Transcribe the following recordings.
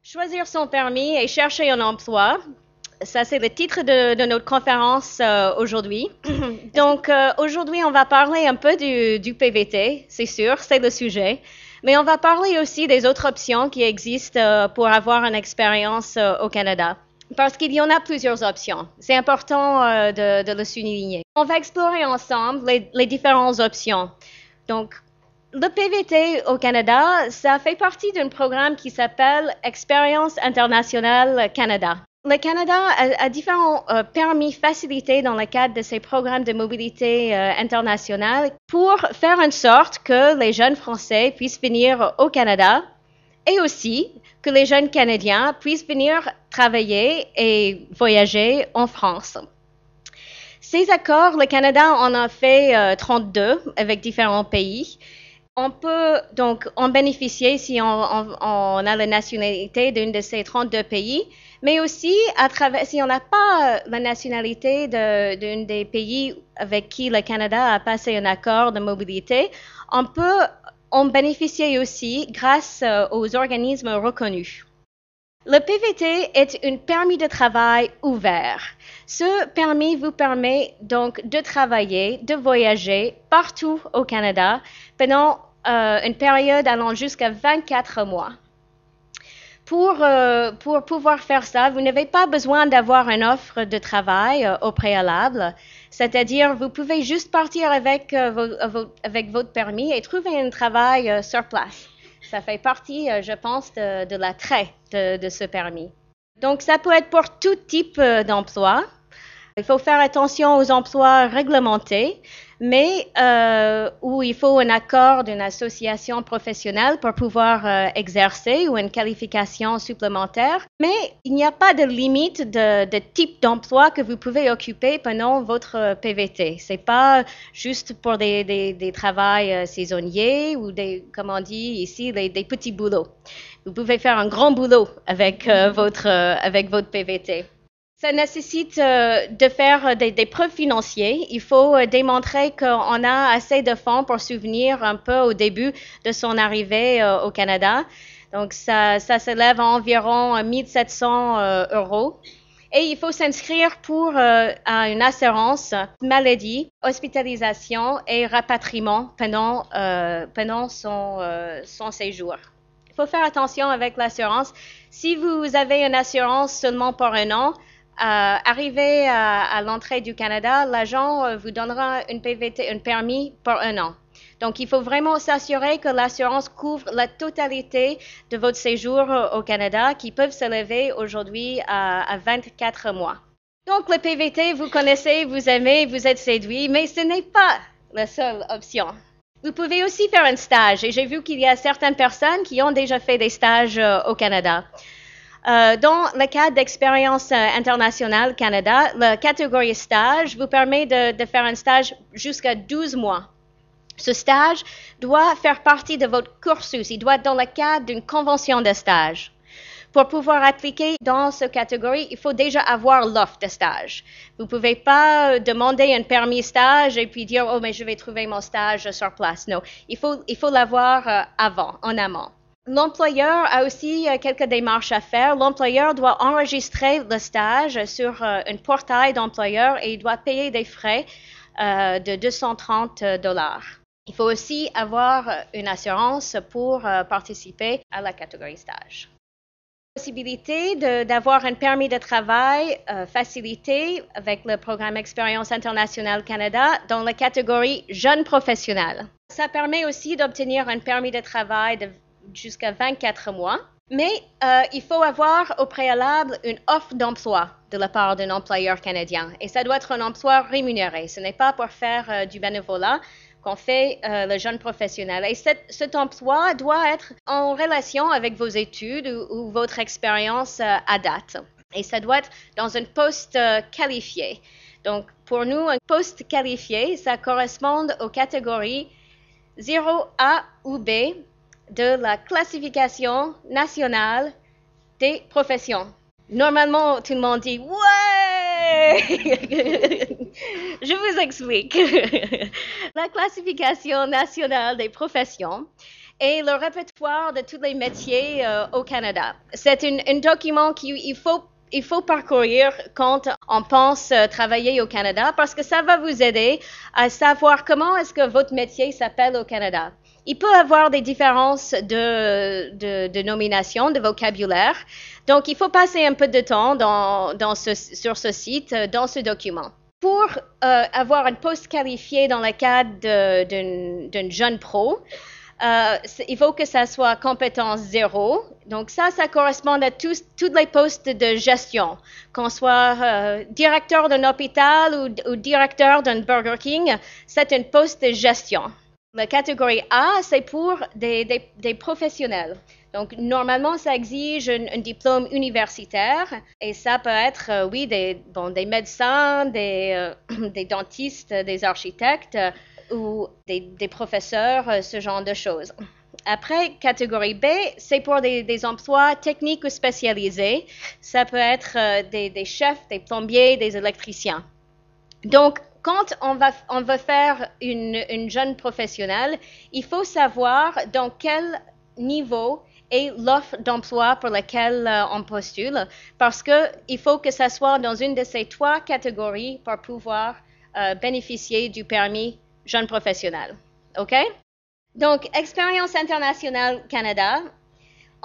Choisir son permis et chercher un emploi. Ça, c'est le titre de notre conférence aujourd'hui. Donc, aujourd'hui, on va parler un peu du PVT, c'est sûr, c'est le sujet. Mais on va parler aussi des autres options qui existent pour avoir une expérience au Canada. Parce qu'il y en a plusieurs options. C'est important de le souligner. On va explorer ensemble les différentes options. Donc, le PVT au Canada, ça fait partie d'un programme qui s'appelle Expérience internationale Canada. Le Canada a différents permis facilités dans le cadre de ces programmes de mobilité internationale pour faire en sorte que les jeunes Français puissent venir au Canada et aussi que les jeunes Canadiens puissent venir travailler et voyager en France. Ces accords, le Canada en a fait 32 avec différents pays. On peut donc en bénéficier si on a la nationalité d'un de ces 32 pays, mais aussi si on n'a pas la nationalité d'un des pays avec qui le Canada a passé un accord de mobilité, on peut en bénéficier aussi grâce aux organismes reconnus. Le PVT est un permis de travail ouvert. Ce permis vous permet donc de travailler, de voyager partout au Canada pendant une période allant jusqu'à 24 mois. Pour pouvoir faire ça, vous n'avez pas besoin d'avoir une offre de travail au préalable, c'est-à-dire vous pouvez juste partir avec votre permis et trouver un travail sur place. Ça fait partie, je pense, de l'attrait de ce permis. Donc, ça peut être pour tout type d'emploi. Il faut faire attention aux emplois réglementés, mais où il faut un accord d'une association professionnelle pour pouvoir exercer ou une qualification supplémentaire. Mais il n'y a pas de limite de type d'emploi que vous pouvez occuper pendant votre PVT. C'est pas juste pour des travails saisonniers ou comme on dit ici, des petits boulots. Vous pouvez faire un grand boulot avec votre PVT. Ça nécessite de faire des preuves financières. Il faut démontrer qu'on a assez de fonds pour subvenir un peu au début de son arrivée au Canada. Donc, ça s'élève à environ 1 700 euros. Et il faut s'inscrire à une assurance maladie, hospitalisation et rapatriement pendant son séjour. Il faut faire attention avec l'assurance. Si vous avez une assurance seulement pour un an, arrivé à l'entrée du Canada, l'agent vous donnera un permis pour un an. Donc, il faut vraiment s'assurer que l'assurance couvre la totalité de votre séjour au Canada, qui peuvent s'élever aujourd'hui à 24 mois. Donc, le PVT, vous connaissez, vous aimez, vous êtes séduit, mais ce n'est pas la seule option. Vous pouvez aussi faire un stage, et j'ai vu qu'il y a certaines personnes qui ont déjà fait des stages au Canada. Dans le cadre d'Expérience internationale Canada, la catégorie stage vous permet de faire un stage jusqu'à 12 mois. Ce stage doit faire partie de votre cursus, il doit être dans le cadre d'une convention de stage. Pour pouvoir appliquer dans cette catégorie, il faut déjà avoir l'offre de stage. Vous ne pouvez pas demander un permis stage et puis dire « Oh, mais je vais trouver mon stage sur place ». Non, il faut l'avoir en amont. L'employeur a aussi quelques démarches à faire. L'employeur doit enregistrer le stage sur un portail d'employeur et il doit payer des frais de 230 $. Il faut aussi avoir une assurance pour participer à la catégorie stage. Possibilité d'avoir un permis de travail facilité avec le programme Expérience internationale Canada dans la catégorie jeunes professionnels. Ça permet aussi d'obtenir un permis de travail jusqu'à 24 mois, mais il faut avoir au préalable une offre d'emploi de la part d'un employeur canadien et ça doit être un emploi rémunéré. Ce n'est pas pour faire du bénévolat qu'on fait le jeune professionnel. Et cet emploi doit être en relation avec vos études ou votre expérience à date. Et ça doit être dans un poste qualifié. Donc, pour nous, un poste qualifié, ça correspond aux catégories 0A ou B de la classification nationale des professions. Normalement, tout le monde dit « Ouais !» Je vous explique. La classification nationale des professions et le répertoire de tous les métiers au Canada. C'est un document qu'il faut parcourir quand on pense travailler au Canada parce que ça va vous aider à savoir comment est-ce que votre métier s'appelle au Canada. Il peut y avoir des différences de nomination, de vocabulaire. Donc, il faut passer un peu de temps sur ce site, dans ce document. Pour avoir un poste qualifié dans le cadre d'un jeune pro, il faut que ça soit compétence 0. Donc ça correspond à tous les postes de gestion, qu'on soit directeur d'un hôpital ou directeur d'un Burger King, c'est un poste de gestion. La catégorie A, c'est pour des professionnels. Donc, normalement, ça exige un diplôme universitaire et ça peut être, oui, des médecins, des dentistes, des architectes ou des professeurs, ce genre de choses. Après, catégorie B, c'est pour des emplois techniques ou spécialisés. Ça peut être des chefs, des plombiers, des électriciens. Donc, quand on va faire une jeune professionnelle, il faut savoir dans quel niveau est l'offre d'emploi pour laquelle on postule, parce qu'il faut que ça soit dans une de ces 3 catégories pour pouvoir bénéficier du permis jeune professionnel. OK? Donc, Expérience internationale Canada.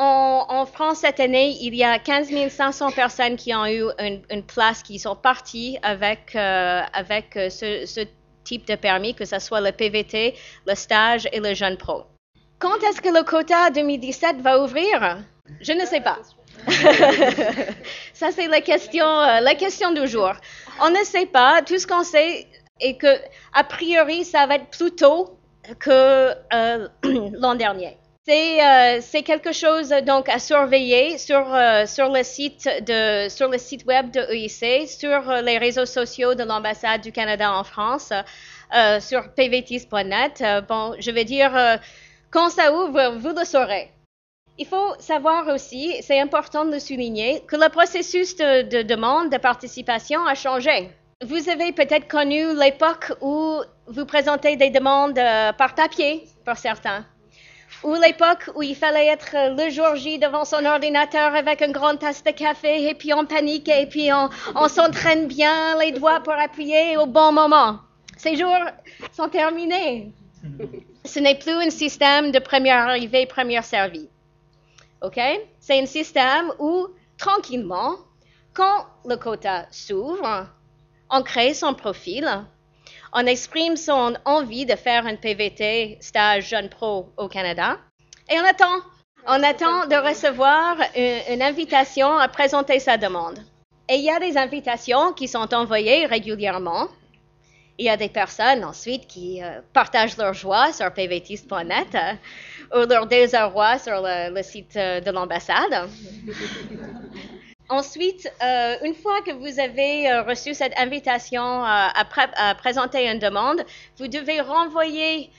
En France, cette année, il y a 15 500 personnes qui ont eu une place, qui sont parties avec ce type de permis, que ce soit le PVT, le stage et le jeune pro. Quand est-ce que le quota 2017 va ouvrir? Je ne sais pas. Ça, c'est la question du jour. On ne sait pas. Tout ce qu'on sait est que, a priori, ça va être plus tôt que l'an dernier. C'est quelque chose donc à surveiller sur le site web de EIC, sur les réseaux sociaux de l'ambassade du Canada en France, sur pvtis.net. Bon, je vais dire quand ça ouvre, vous le saurez. Il faut savoir aussi, c'est important de le souligner, que le processus de demande de participation a changé. Vous avez peut-être connu l'époque où vous présentez des demandes par papier, pour certains. Ou l'époque où il fallait être le jour J devant son ordinateur avec une grande tasse de café et puis on panique et puis on s'entraîne bien les doigts pour appuyer au bon moment. Ces jours sont terminés. Ce n'est plus un système de première arrivée, première servie. OK? C'est un système où, tranquillement, quand le quota s'ouvre, on crée son profil, on exprime son envie de faire un PVT stage jeune pro au Canada et on attend de recevoir une invitation à présenter sa demande. Et il y a des invitations qui sont envoyées régulièrement. Il y a des personnes ensuite qui partagent leur joie sur pvtis.net ou leur désarroi sur le site de l'ambassade. Ensuite, une fois que vous avez reçu cette invitation à présenter une demande, vous devez renvoyer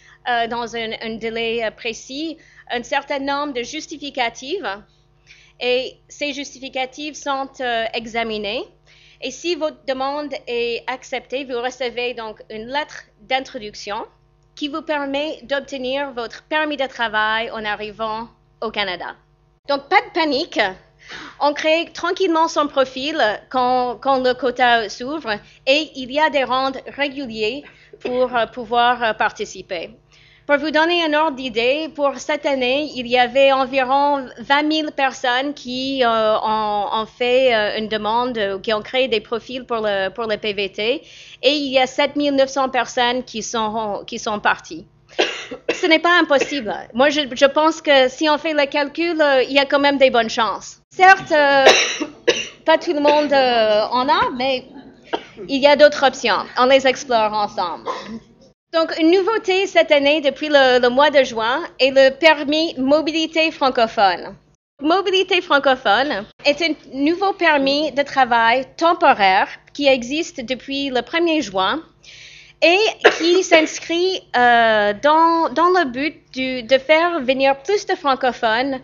dans un délai précis un certain nombre de justificatifs et ces justificatifs sont examinés. Et si votre demande est acceptée, vous recevez donc une lettre d'introduction qui vous permet d'obtenir votre permis de travail en arrivant au Canada. Donc, pas de panique. On crée tranquillement son profil quand le quota s'ouvre et il y a des rounds réguliers pour pouvoir participer. Pour vous donner un ordre d'idée, pour cette année, il y avait environ 20 000 personnes qui ont fait une demande, qui ont créé des profils pour le PVT et il y a 7 900 personnes qui sont parties. Ce n'est pas impossible. Moi, je pense que si on fait le calcul, il y a quand même des bonnes chances. Certes, pas tout le monde en a, mais il y a d'autres options. On les explore ensemble. Donc, une nouveauté cette année, depuis le mois de juin, est le permis mobilité francophone. Mobilité francophone est un nouveau permis de travail temporaire qui existe depuis le 1er juin et qui s'inscrit dans le but de faire venir plus de francophones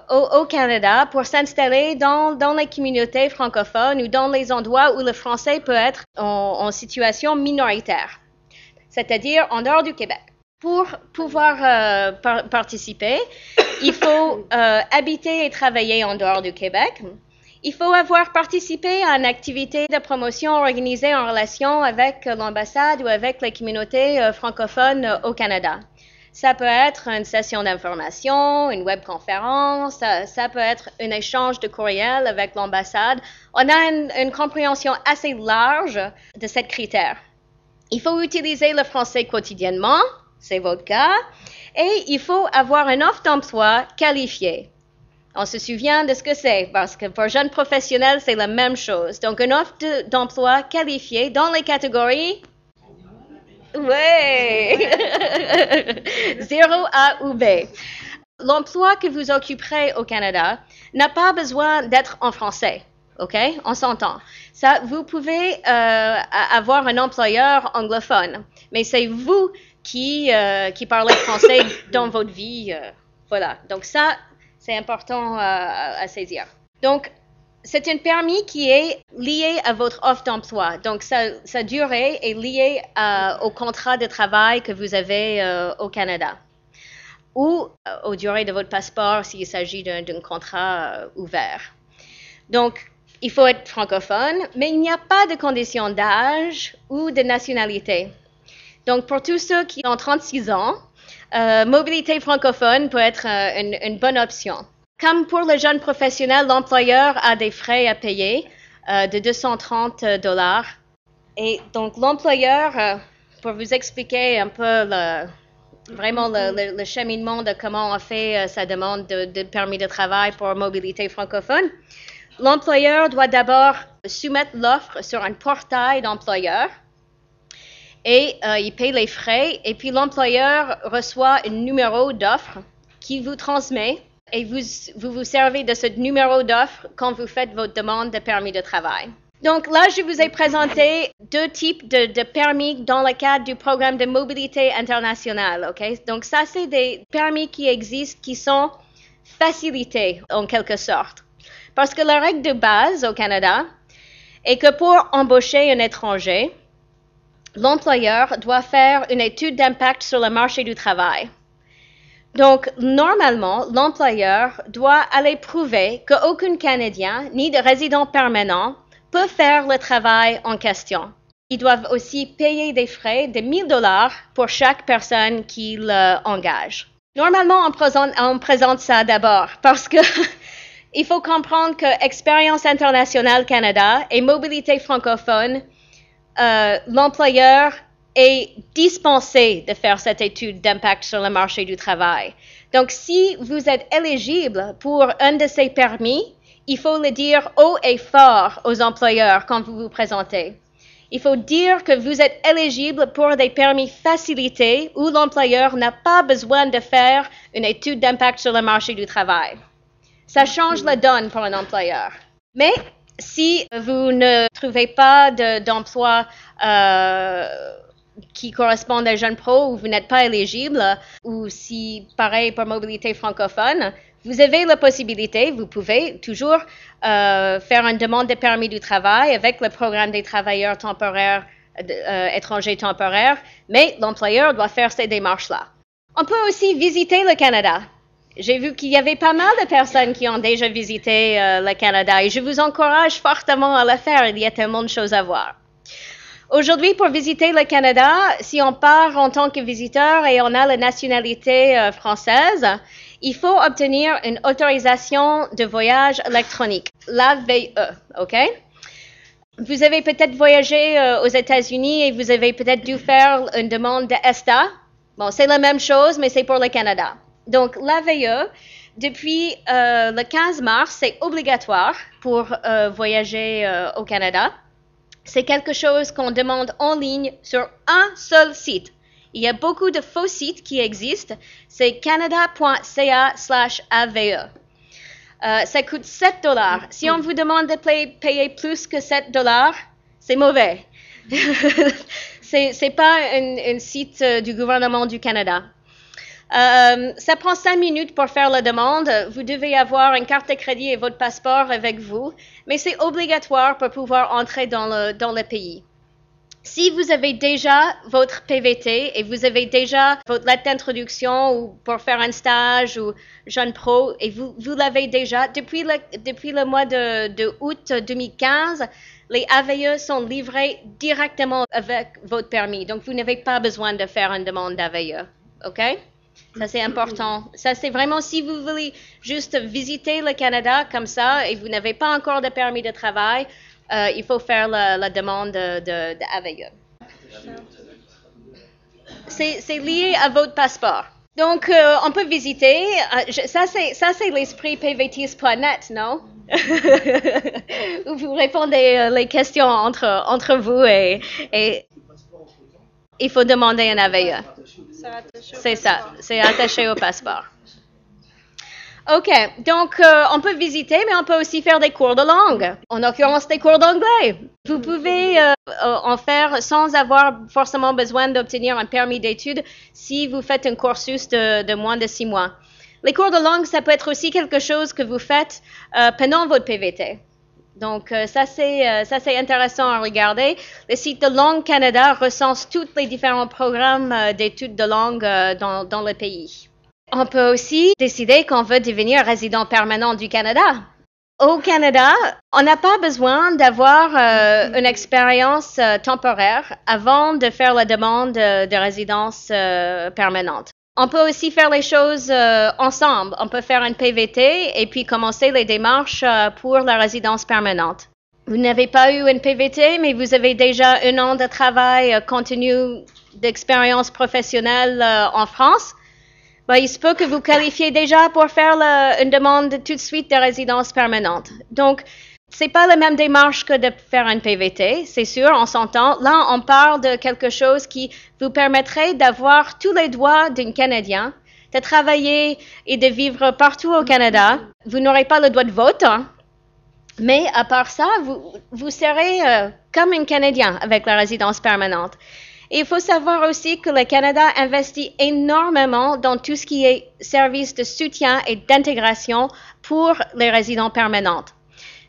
au Canada pour s'installer dans les communautés francophones ou dans les endroits où le français peut être en situation minoritaire, c'est-à-dire en dehors du Québec. Pour pouvoir participer, il faut habiter et travailler en dehors du Québec. Il faut avoir participé à une activité de promotion organisée en relation avec l'ambassade ou avec les communautés francophones au Canada. Ça peut être une session d'information, une webconférence, ça peut être un échange de courriel avec l'ambassade. On a une compréhension assez large de ces critères. Il faut utiliser le français quotidiennement, c'est votre cas, et il faut avoir une offre d'emploi qualifiée. On se souvient de ce que c'est, parce que pour jeunes professionnels, c'est la même chose. Donc, une offre d'emploi qualifiée dans les catégories. Ouais! 0A ou B. L'emploi que vous occuperez au Canada n'a pas besoin d'être en français. OK? On s'entend. Ça, vous pouvez avoir un employeur anglophone, mais c'est vous qui parlez français dans votre vie. Voilà. Donc, ça, c'est important à saisir. Donc, c'est un permis qui est lié à votre offre d'emploi. Donc, sa durée est liée au contrat de travail que vous avez au Canada ou aux durées de votre passeport s'il s'agit d'un contrat ouvert. Donc, il faut être francophone, mais il n'y a pas de condition d'âge ou de nationalité. Donc, pour tous ceux qui ont 36 ans, mobilité francophone peut être une bonne option. Comme pour les jeunes professionnels, l'employeur a des frais à payer de $230. Et donc, l'employeur, pour vous expliquer un peu vraiment le cheminement de comment on fait sa demande de permis de travail pour mobilité francophone, l'employeur doit d'abord soumettre l'offre sur un portail d'employeurs et il paye les frais. Et puis, l'employeur reçoit un numéro d'offre qui vous transmet. Et vous servez de ce numéro d'offre quand vous faites votre demande de permis de travail. Donc là, je vous ai présenté deux types de permis dans le cadre du programme de mobilité internationale. Okay? Donc ça, c'est des permis qui existent, qui sont facilités en quelque sorte. Parce que la règle de base au Canada est que pour embaucher un étranger, l'employeur doit faire une étude d'impact sur le marché du travail. Donc, normalement, l'employeur doit aller prouver qu'aucun Canadien ni de résident permanent peut faire le travail en question. Ils doivent aussi payer des frais de $1,000 pour chaque personne qu'ils engagent. Normalement, on présente ça d'abord parce que il faut comprendre que Expérience internationale Canada et Mobilité francophone, l'employeur est dispensé de faire cette étude d'impact sur le marché du travail. Donc, si vous êtes éligible pour un de ces permis, il faut le dire haut et fort aux employeurs quand vous vous présentez. Il faut dire que vous êtes éligible pour des permis facilités où l'employeur n'a pas besoin de faire une étude d'impact sur le marché du travail. Ça change la donne pour un employeur. Mais si vous ne trouvez pas d'emploi qui correspondent à jeunes pro ou vous n'êtes pas éligible, ou si, pareil pour mobilité francophone, vous avez la possibilité, vous pouvez toujours faire une demande de permis du travail avec le programme des travailleurs temporaires, étrangers temporaires, mais l'employeur doit faire ces démarches-là. On peut aussi visiter le Canada. J'ai vu qu'il y avait pas mal de personnes qui ont déjà visité le Canada et je vous encourage fortement à le faire, il y a tellement de choses à voir. Aujourd'hui, pour visiter le Canada, si on part en tant que visiteur et on a la nationalité française, il faut obtenir une autorisation de voyage électronique, l'AVE, OK? Vous avez peut-être voyagé aux États-Unis et vous avez peut-être dû faire une demande de ESTA. Bon, c'est la même chose, mais c'est pour le Canada. Donc, l'AVE, depuis le 15 mars, c'est obligatoire pour voyager au Canada. C'est quelque chose qu'on demande en ligne sur un seul site. Il y a beaucoup de faux sites qui existent. C'est canada.ca/AVE. Ça coûte $7. Si on vous demande de payer plus que $7, c'est mauvais. C'est pas un site du gouvernement du Canada. Ça prend 5 minutes pour faire la demande. Vous devez avoir une carte de crédit et votre passeport avec vous, mais c'est obligatoire pour pouvoir entrer dans le pays. Si vous avez déjà votre PVT et vous avez déjà votre lettre d'introduction ou pour faire un stage ou jeune pro et vous l'avez déjà, depuis le mois de août 2015, les AVE sont livrés directement avec votre permis. Donc, vous n'avez pas besoin de faire une demande d'AVE. OK? Ça, c'est important. Ça, c'est vraiment si vous voulez juste visiter le Canada comme ça et vous n'avez pas encore de permis de travail, il faut faire la demande de AVE. C'est lié à votre passeport. Donc, on peut visiter. Ça, c'est l'esprit pvtis.net, non? Où vous répondez les questions entre vous et il faut demander un AVE. C'est ça, c'est attaché au passeport. OK, donc on peut visiter, mais on peut aussi faire des cours de langue, en l'occurrence des cours d'anglais. Vous pouvez en faire sans avoir forcément besoin d'obtenir un permis d'études si vous faites un cursus de moins de 6 mois. Les cours de langue, ça peut être aussi quelque chose que vous faites pendant votre PVT. Donc, ça, c'est intéressant à regarder. Le site de Langue Canada recense tous les différents programmes d'études de langue dans le pays. On peut aussi décider qu'on veut devenir résident permanent du Canada. Au Canada, on n'a pas besoin d'avoir une expérience temporaire avant de faire la demande de résidence permanente. On peut aussi faire les choses ensemble. On peut faire un PVT et puis commencer les démarches pour la résidence permanente. Vous n'avez pas eu un PVT, mais vous avez déjà 1 an de travail continu d'expérience professionnelle en France. Il se peut que vous qualifiez déjà pour faire une demande tout de suite de résidence permanente. Donc, c'est pas la même démarche que de faire un PVT, c'est sûr, on s'entend. Là, on parle de quelque chose qui vous permettrait d'avoir tous les droits d'un Canadien, de travailler et de vivre partout au Canada. Vous n'aurez pas le droit de vote, hein, mais à part ça, vous serez comme un Canadien avec la résidence permanente. Et il faut savoir aussi que le Canada investit énormément dans tout ce qui est services de soutien et d'intégration pour les résidents permanents.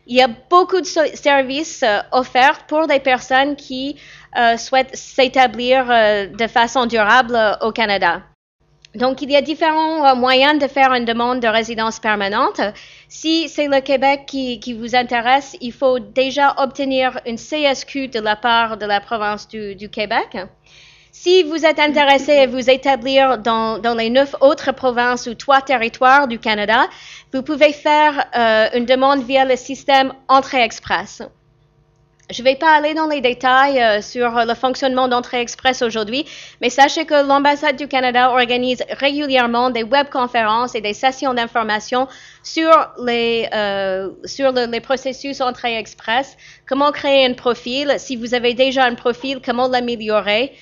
Il y a beaucoup de services offerts pour des personnes qui souhaitent s'établir de façon durable au Canada. Donc, il y a différents moyens de faire une demande de résidence permanente. Si c'est le Québec qui vous intéresse, il faut déjà obtenir une CSQ de la part de la province du Québec. Si vous êtes intéressé à vous établir dans les 9 autres provinces ou 3 territoires du Canada, vous pouvez faire une demande via le système Entrée Express. Je ne vais pas aller dans les détails sur le fonctionnement d'Entrée Express aujourd'hui, mais sachez que l'ambassade du Canada organise régulièrement des webconférences et des sessions d'information sur les processus Entrée Express, comment créer un profil, si vous avez déjà un profil, comment l'améliorer.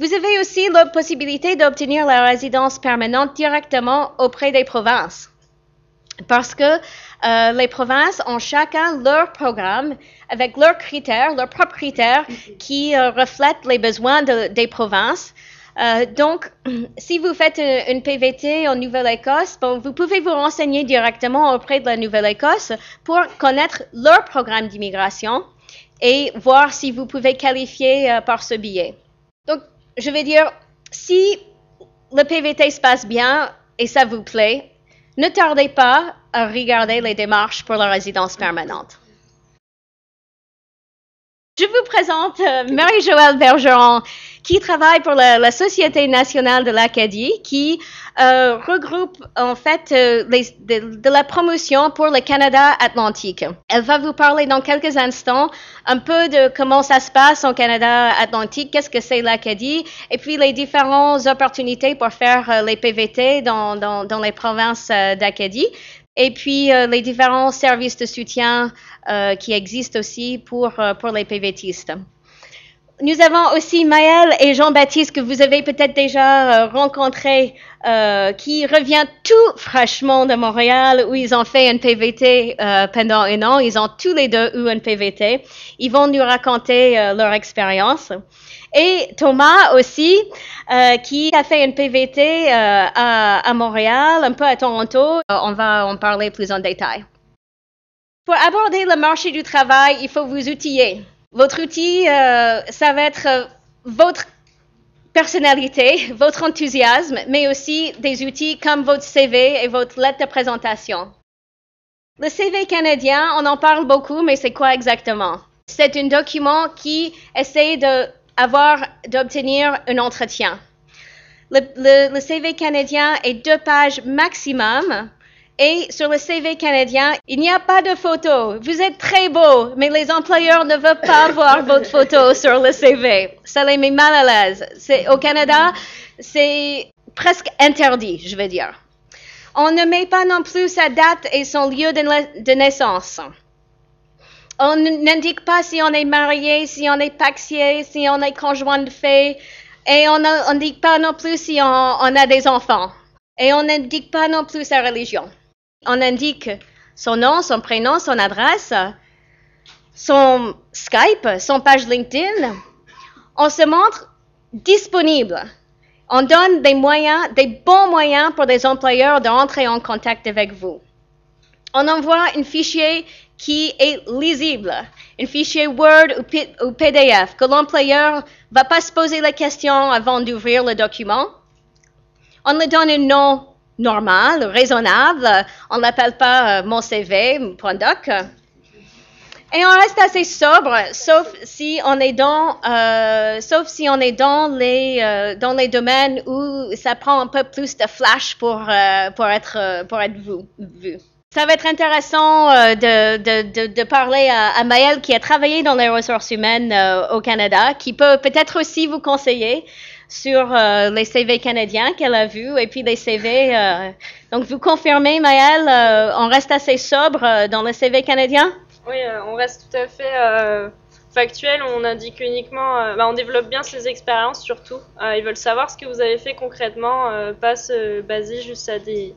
Vous avez aussi la possibilité d'obtenir la résidence permanente directement auprès des provinces. Parce que les provinces ont chacun leur programme avec leurs critères, leurs propres critères qui reflètent les besoins des provinces. Donc, si vous faites une PVT en Nouvelle-Écosse, vous pouvez vous renseigner directement auprès de la Nouvelle-Écosse pour connaître leur programme d'immigration et voir si vous pouvez qualifier par ce biais. Donc, je vais dire, si le PVT se passe bien et ça vous plaît, ne tardez pas à regarder les démarches pour la résidence permanente. Je vous présente Marie-Joëlle Bergeron, qui travaille pour la Société nationale de l'Acadie, qui regroupe en fait de la promotion pour le Canada atlantique. Elle va vous parler dans quelques instants un peu de comment ça se passe au Canada atlantique, qu'est-ce que c'est l'Acadie, et puis les différentes opportunités pour faire les PVT dans les provinces d'Acadie. Et puis, les différents services de soutien qui existent aussi pour les PVTistes. Nous avons aussi Maëlle et Jean-Baptiste que vous avez peut-être déjà rencontrés, qui revient tout fraîchement de Montréal où ils ont fait un PVT pendant 1 an. Ils ont tous les deux eu un PVT. Ils vont nous raconter leur expérience. Et Thomas aussi, qui a fait une PVT à Montréal, un peu à Toronto. On va en parler plus en détail. Pour aborder le marché du travail, il faut vous outiller. Votre outil, ça va être votre personnalité, votre enthousiasme, mais aussi des outils comme votre CV et votre lettre de présentation. Le CV canadien, on en parle beaucoup, mais c'est quoi exactement? C'est un document qui essaie d'obtenir un entretien. Le CV canadien est 2 pages maximum. Et sur le CV canadien, il n'y a pas de photo. Vous êtes très beau, mais les employeurs ne veulent pas voir votre photo sur le CV. Ça les met mal à l'aise. Au Canada, c'est presque interdit, je veux dire. On ne met pas non plus sa date et son lieu de naissance. On n'indique pas si on est marié, si on est paxier, si on est conjoint de fait. Et on n'indique pas non plus si on a des enfants. Et on n'indique pas non plus sa religion. On indique son nom, son prénom, son adresse, son Skype, son page LinkedIn. On se montre disponible. On donne des bons moyens pour les employeurs d'entrer en contact avec vous. On envoie un fichier qui est lisible, un fichier Word ou PDF, que l'employeur ne va pas se poser la question avant d'ouvrir le document. On lui donne un nom normal, raisonnable. On ne l'appelle pas mon CV, .doc. Et on reste assez sobre, sauf si on est dans les domaines où ça prend un peu plus de flash pour être vu. Ça va être intéressant de parler à Maëlle qui a travaillé dans les ressources humaines au Canada, qui peut peut-être aussi vous conseiller sur les CV canadiens qu'elle a vus et puis les CV. Donc, vous confirmez, Maëlle, on reste assez sobre dans le CV canadien? Oui, on reste tout à fait factuel. On indique uniquement, on développe bien ses expériences surtout. Ils veulent savoir ce que vous avez fait concrètement, pas se baser juste à des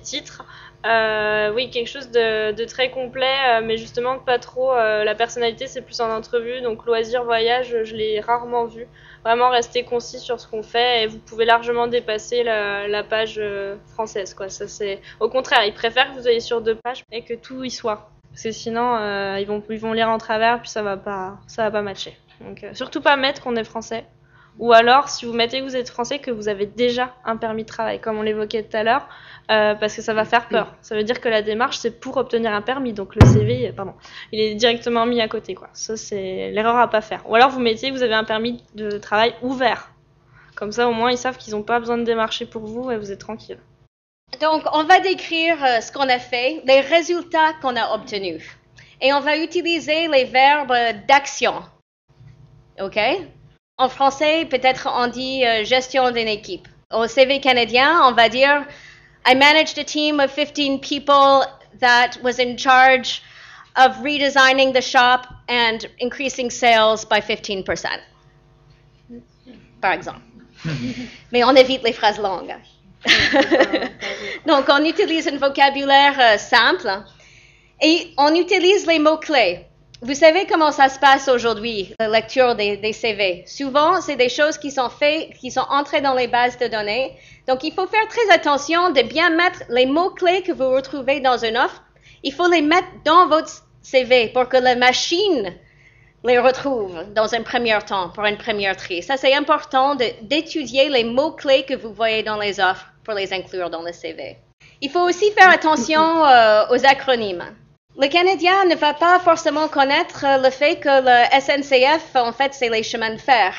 titres. Oui, quelque chose de très complet, mais justement pas trop. La personnalité, c'est plus en entrevue, donc loisirs, voyage, je l'ai rarement vu. Vraiment rester concis sur ce qu'on fait et vous pouvez largement dépasser la page française, quoi. Ça, c'est au contraire, ils préfèrent que vous ayez sur 2 pages et que tout y soit, parce que sinon ils vont lire en travers puis ça va pas matcher. Donc surtout pas mettre qu'on est français. Ou alors, si vous mettez que vous êtes français, que vous avez déjà un permis de travail, comme on l'évoquait tout à l'heure, parce que ça va faire peur. Ça veut dire que la démarche, c'est pour obtenir un permis. Donc le CV, il est directement mis à côté, quoi. Ça, c'est l'erreur à pas faire. Ou alors, vous mettez que vous avez un permis de travail ouvert. Comme ça, au moins, ils savent qu'ils n'ont pas besoin de démarcher pour vous et vous êtes tranquille. Donc, on va décrire ce qu'on a fait, les résultats qu'on a obtenus. Et on va utiliser les verbes d'action. OK? En français, peut-être on dit gestion d'une équipe. Au CV canadien, on va dire I managed a team of 15 people that was in charge of redesigning the shop and increasing sales by 15%. Par exemple. Mais on évite les phrases longues. Donc, on utilise un vocabulaire simple et on utilise les mots-clés. Vous savez comment ça se passe aujourd'hui, la lecture des CV. Souvent, c'est des choses qui sont faites, qui sont entrées dans les bases de données. Donc, il faut faire très attention de bien mettre les mots-clés que vous retrouvez dans une offre. Il faut les mettre dans votre CV pour que la machine les retrouve dans un premier temps, pour une première tri. Ça, c'est important d'étudier les mots-clés que vous voyez dans les offres pour les inclure dans le CV. Il faut aussi faire attention aux acronymes. Le Canadien ne va pas forcément connaître le fait que le SNCF, en fait, c'est les chemins de fer.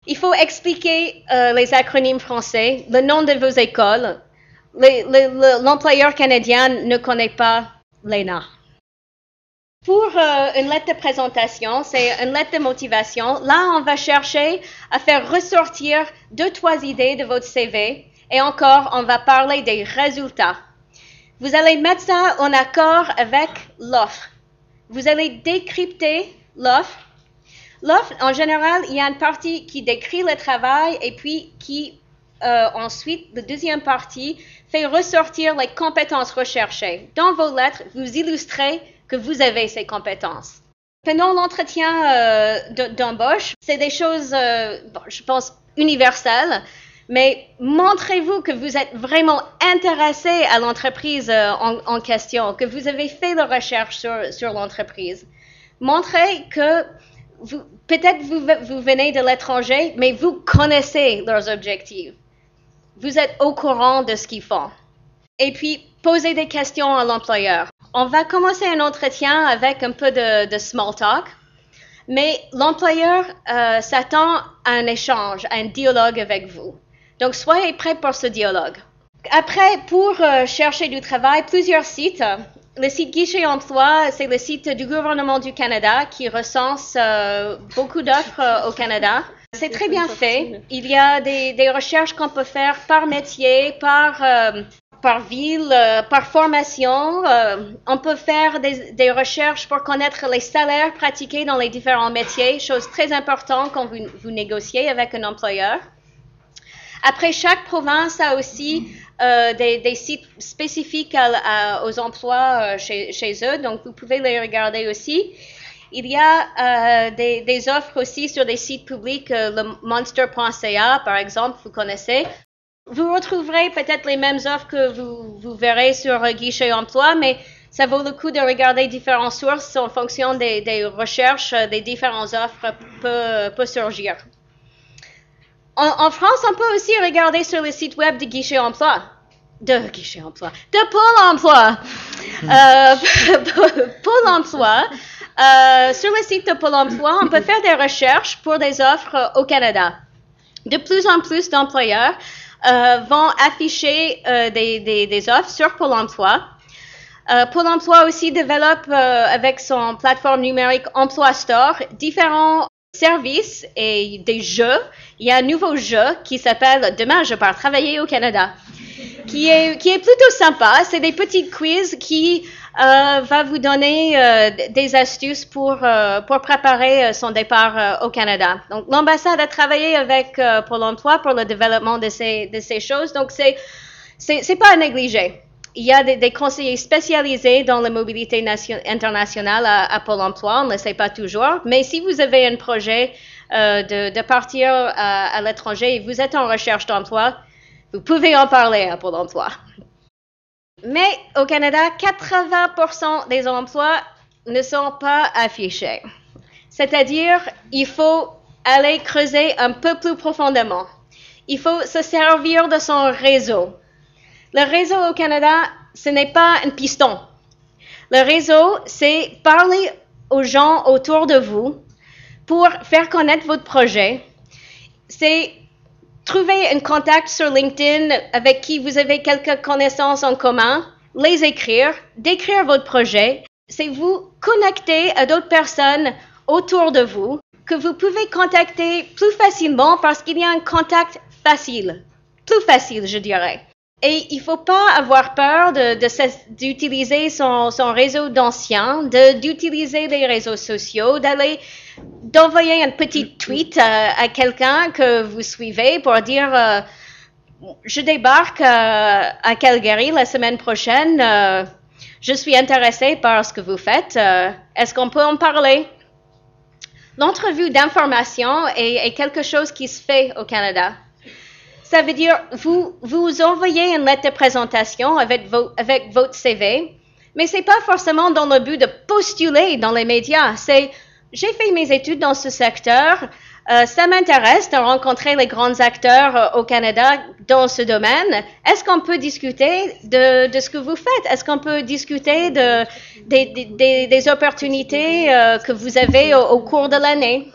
Il faut expliquer les acronymes français, le nom de vos écoles. L'employeur canadien ne connaît pas l'ENA. Pour une lettre de présentation, c'est une lettre de motivation. Là, on va chercher à faire ressortir 2-3 idées de votre CV. Et encore, on va parler des résultats. Vous allez mettre ça en accord avec l'offre. Vous allez décrypter l'offre. L'offre, en général, il y a une partie qui décrit le travail et puis qui, ensuite, la deuxième partie, fait ressortir les compétences recherchées. Dans vos lettres, vous illustrez que vous avez ces compétences. Pendant l'entretien d'embauche, c'est des choses, je pense, universelles. Mais montrez-vous que vous êtes vraiment intéressé à l'entreprise en question, que vous avez fait la recherche sur l'entreprise. Montrez que peut-être vous venez de l'étranger, mais vous connaissez leurs objectifs. Vous êtes au courant de ce qu'ils font. Et puis, posez des questions à l'employeur. On va commencer un entretien avec un peu de small talk, mais l'employeur s'attend à un échange, à un dialogue avec vous. Donc, soyez prêts pour ce dialogue. Après, pour chercher du travail, plusieurs sites. Le site Guichet Emploi, c'est le site du gouvernement du Canada qui recense beaucoup d'offres au Canada. C'est très bien fait. Il y a des recherches qu'on peut faire par métier, par ville, par formation. On peut faire des recherches pour connaître les salaires pratiqués dans les différents métiers, chose très importante quand vous négociez avec un employeur. Après, chaque province a aussi des sites spécifiques aux emplois chez eux, donc vous pouvez les regarder aussi. Il y a des offres aussi sur des sites publics, le monster.ca par exemple, vous connaissez. Vous retrouverez peut-être les mêmes offres que vous verrez sur Guichet Emploi, mais ça vaut le coup de regarder différentes sources en fonction des recherches, des différentes offres peut surgir. En France, on peut aussi regarder sur le site web de Guichet Emploi. De Pôle Emploi. Pôle Emploi. Sur le site de Pôle Emploi, on peut faire des recherches pour des offres au Canada. De plus en plus d'employeurs vont afficher des offres sur Pôle Emploi. Pôle Emploi aussi développe avec son plateforme numérique Emploi Store différents services et des jeux. Il y a un nouveau jeu qui s'appelle Demain je pars travailler au Canada, qui est plutôt sympa. C'est des petites quiz qui va vous donner des astuces pour préparer son départ au Canada. Donc l'ambassade a travaillé avec Pôle Emploi pour le développement de ces choses. Donc c'est pas à négliger. Il y a des conseillers spécialisés dans la mobilité internationale à Pôle Emploi, on ne le sait pas toujours, mais si vous avez un projet de partir à l'étranger et vous êtes en recherche d'emploi, vous pouvez en parler à Pôle Emploi. Mais au Canada, 80% des emplois ne sont pas affichés. C'est-à-dire, il faut aller creuser un peu plus profondément. Il faut se servir de son réseau. Le réseau au Canada, ce n'est pas un piston. Le réseau, c'est parler aux gens autour de vous pour faire connaître votre projet. C'est trouver un contact sur LinkedIn avec qui vous avez quelques connaissances en commun, les écrire, décrire votre projet. C'est vous connecter à d'autres personnes autour de vous que vous pouvez contacter plus facilement parce qu'il y a un contact facile. Plus facile, je dirais. Et il ne faut pas avoir peur d'utiliser son réseau d'anciens, d'utiliser les réseaux sociaux, d'envoyer un petit tweet à quelqu'un que vous suivez pour dire je débarque à Calgary la semaine prochaine, je suis intéressé par ce que vous faites, est-ce qu'on peut en parler? L'entrevue d'information est quelque chose qui se fait au Canada. Ça veut dire, vous envoyez une lettre de présentation avec votre CV, mais c'est pas forcément dans le but de postuler dans les médias. C'est, j'ai fait mes études dans ce secteur, ça m'intéresse de rencontrer les grands acteurs au Canada dans ce domaine. Est-ce qu'on peut discuter de ce que vous faites? Est-ce qu'on peut discuter des opportunités que vous avez au cours de l'année?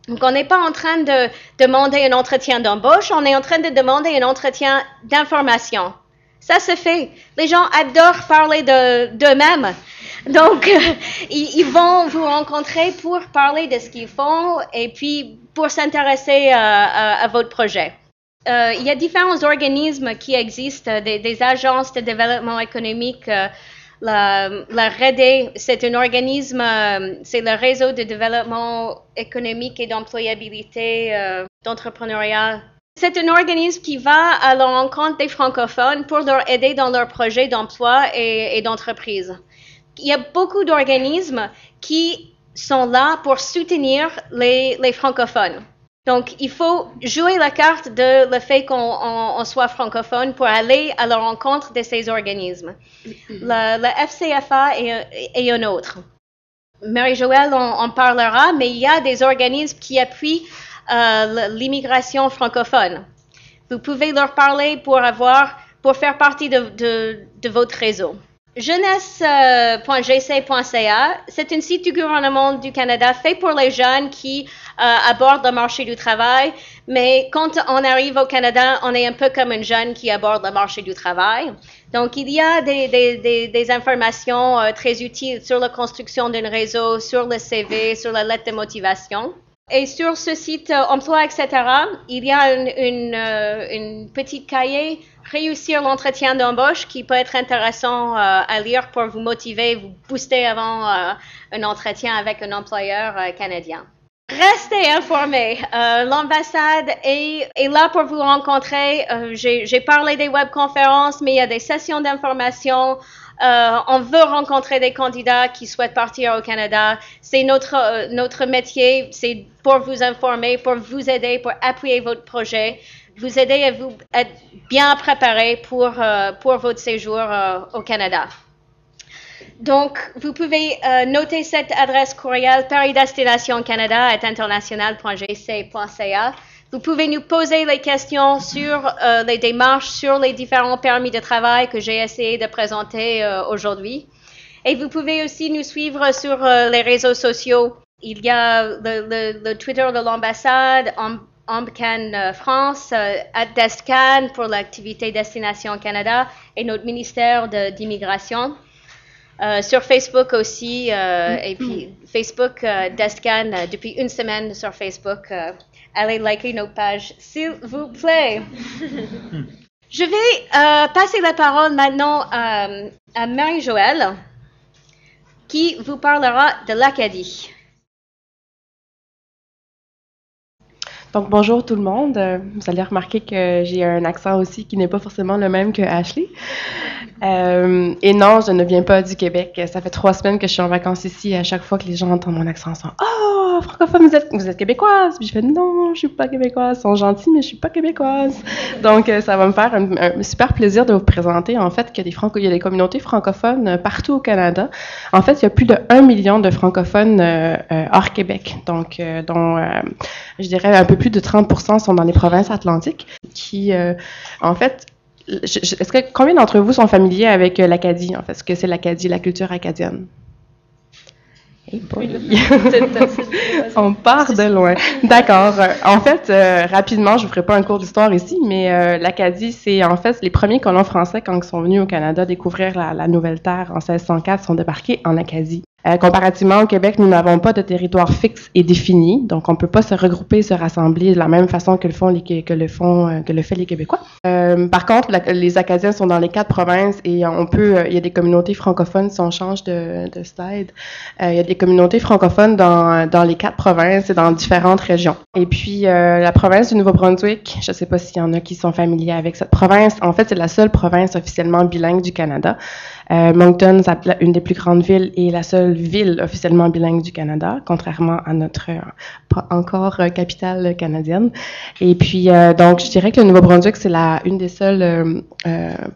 Donc, on n'est pas en train de demander un entretien d'embauche, on est en train de demander un entretien d'information. Ça se fait. Les gens adorent parler d'eux-mêmes. Donc, ils vont vous rencontrer pour parler de ce qu'ils font et puis pour s'intéresser à votre projet. Il y a différents organismes qui existent, des agences de développement économique. La REDE, c'est un organisme, c'est le réseau de développement économique et d'employabilité d'entrepreneuriat. C'est un organisme qui va à la rencontre des francophones pour leur aider dans leurs projets d'emploi et d'entreprise. Il y a beaucoup d'organismes qui sont là pour soutenir les francophones. Donc, il faut jouer la carte de le fait qu'on soit francophone pour aller à la rencontre de ces organismes. La FCFA est un autre. Marie-Joëlle en parlera, mais il y a des organismes qui appuient l'immigration francophone. Vous pouvez leur parler pour faire partie de votre réseau. Jeunesse.gc.ca, c'est un site du gouvernement du Canada fait pour les jeunes qui abordent le marché du travail, mais quand on arrive au Canada, on est un peu comme un jeune qui aborde le marché du travail. Donc, il y a des informations très utiles sur la construction d'un réseau, sur le CV, sur la lettre de motivation. Et sur ce site emploi, etc., il y a une petite cahier réussir l'entretien d'embauche qui peut être intéressant à lire pour vous motiver, vous booster avant un entretien avec un employeur canadien. Restez informés. L'ambassade est là pour vous rencontrer. J'ai parlé des webconférences, mais il y a des sessions d'information. On veut rencontrer des candidats qui souhaitent partir au Canada. C'est notre métier, c'est pour vous informer, pour vous aider, pour appuyer votre projet, vous aider à vous être bien préparé pour votre séjour au Canada. Donc, vous pouvez noter cette adresse courriel parisdestinationcanada@international.gc.ca. Vous pouvez nous poser les questions sur les démarches, sur les différents permis de travail que j'ai essayé de présenter aujourd'hui. Et vous pouvez aussi nous suivre sur les réseaux sociaux. Il y a le Twitter de l'ambassade, Ambcan France, @Destcan pour l'activité Destination Canada et notre ministère d'immigration. Sur Facebook aussi, et puis Facebook, Destcan, depuis une semaine sur Facebook. Allez liker nos pages, s'il vous plaît. Je vais passer la parole maintenant à Marie-Joëlle, qui vous parlera de l'Acadie. Donc, bonjour tout le monde. Vous allez remarquer que j'ai un accent aussi qui n'est pas forcément le même que Ashley. Et non, je ne viens pas du Québec. Ça fait 3 semaines que je suis en vacances ici et à chaque fois que les gens entendent mon accent, ils sont « Oh, francophone, vous êtes québécoise! » Puis je fais « Non, je suis pas québécoise. Ils sont gentils, mais je suis pas québécoise. » Donc, ça va me faire un super plaisir de vous présenter, en fait, qu'il y a des communautés francophones partout au Canada. En fait, il y a plus de 1 million de francophones hors Québec, donc dont, je dirais, un peu plus de 30% sont dans les provinces atlantiques, qui, en fait, combien d'entre vous sont familiers avec l'Acadie, en fait, ce que c'est l'Acadie, la culture acadienne? Hey boy. On part de loin. D'accord. En fait, rapidement, je ne vous ferai pas un cours d'histoire ici, mais l'Acadie, c'est en fait les premiers colons français, quand ils sont venus au Canada découvrir la Nouvelle Terre en 1604, sont débarqués en Acadie. Comparativement au Québec, nous n'avons pas de territoire fixe et défini, donc on ne peut pas se regrouper, se rassembler de la même façon que le fait les Québécois. Par contre, les Acadiens sont dans les 4 provinces et il y a des communautés francophones, si on change de slide, il y a des communautés francophones dans les 4 provinces et dans différentes régions. Et puis, la province du Nouveau-Brunswick, je ne sais pas s'il y en a qui sont familiers avec cette province, en fait, c'est la seule province officiellement bilingue du Canada. Moncton, c'est une des plus grandes villes et la seule ville officiellement bilingue du Canada, contrairement à notre pas encore capitale canadienne. Et puis, donc, je dirais que le Nouveau-Brunswick, c'est une des seules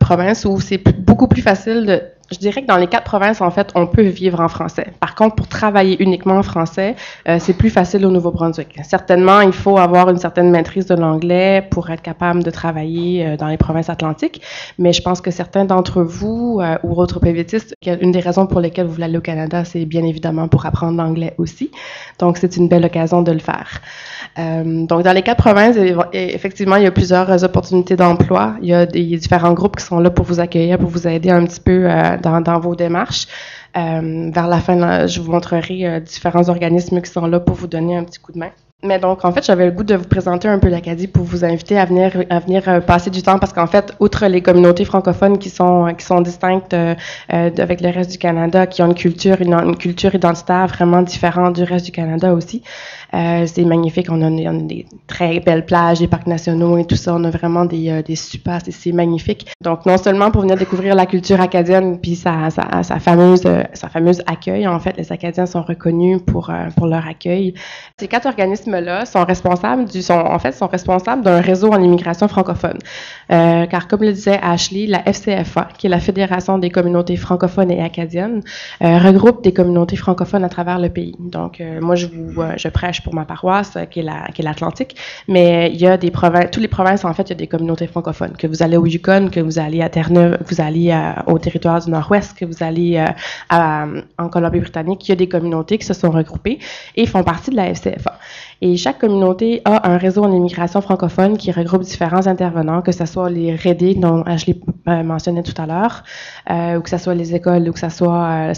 provinces où c'est beaucoup plus facile je dirais que dans les 4 provinces, en fait, on peut vivre en français. Par contre, pour travailler uniquement en français, c'est plus facile au Nouveau-Brunswick. Certainement, il faut avoir une certaine maîtrise de l'anglais pour être capable de travailler dans les provinces atlantiques, mais je pense que certains d'entre vous ou autres PVTistes, une des raisons pour lesquelles vous voulez aller au Canada, c'est bien évidemment pour apprendre l'anglais aussi. Donc, c'est une belle occasion de le faire. Donc, dans les 4 provinces, effectivement, il y a plusieurs opportunités d'emploi. Il y a différents groupes qui sont là pour vous accueillir, pour vous aider un petit peu dans vos démarches. Vers la fin, je vous montrerai différents organismes qui sont là pour vous donner un petit coup de main. Mais donc, en fait, j'avais le goût de vous présenter un peu l'Acadie pour vous inviter à venir passer du temps parce qu'en fait, outre les communautés francophones qui sont distinctes avec le reste du Canada, qui ont une culture identitaire vraiment différente du reste du Canada aussi, c'est magnifique. On a des très belles plages, des parcs nationaux et tout ça. On a vraiment des super, c'est magnifique. Donc, non seulement pour venir découvrir la culture acadienne puis sa fameuse accueil. En fait, les Acadiens sont reconnus pour leur accueil. Ces 4 organismes organismes-là sont responsables sont responsables d'un réseau en immigration francophone. Car comme le disait Ashley, la FCFA, qui est la Fédération des communautés francophones et acadiennes, regroupe des communautés francophones à travers le pays. Donc, moi, je prêche pour ma paroisse, qui est l'Atlantique, mais il y a toutes les provinces, en fait, il y a des communautés francophones. Que vous allez au Yukon, que vous allez à Terre-Neuve, vous allez au territoire du Nord-Ouest, que vous allez en Colombie-Britannique, il y a des communautés qui se sont regroupées et font partie de la FCFA. Et chaque communauté a un réseau en immigration francophone qui regroupe différents intervenants, que ce soit les REDE dont Ashley mentionnait tout à l'heure, ou que ce soit les écoles, ou que ce soit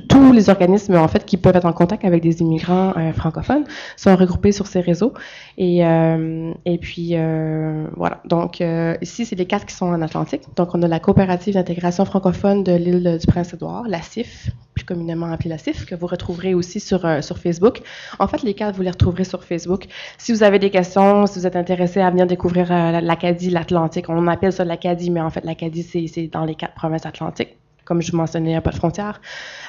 tous les organismes en fait qui peuvent être en contact avec des immigrants francophones sont regroupés sur ces réseaux. Et puis voilà. Donc ici c'est les 4 qui sont en Atlantique. Donc on a la coopérative d'intégration francophone de l'île du Prince-Édouard, la CIF, plus communément appelée la CIF, que vous retrouverez aussi sur Facebook. En fait, les 4, vous les retrouverez sur Facebook. Si vous avez des questions, si vous êtes intéressé à venir découvrir l'Acadie, l'Atlantique, on appelle ça l'Acadie, mais en fait, l'Acadie, c'est dans les 4 provinces atlantiques. Comme je vous mentionnais, il n'y a pas de frontières.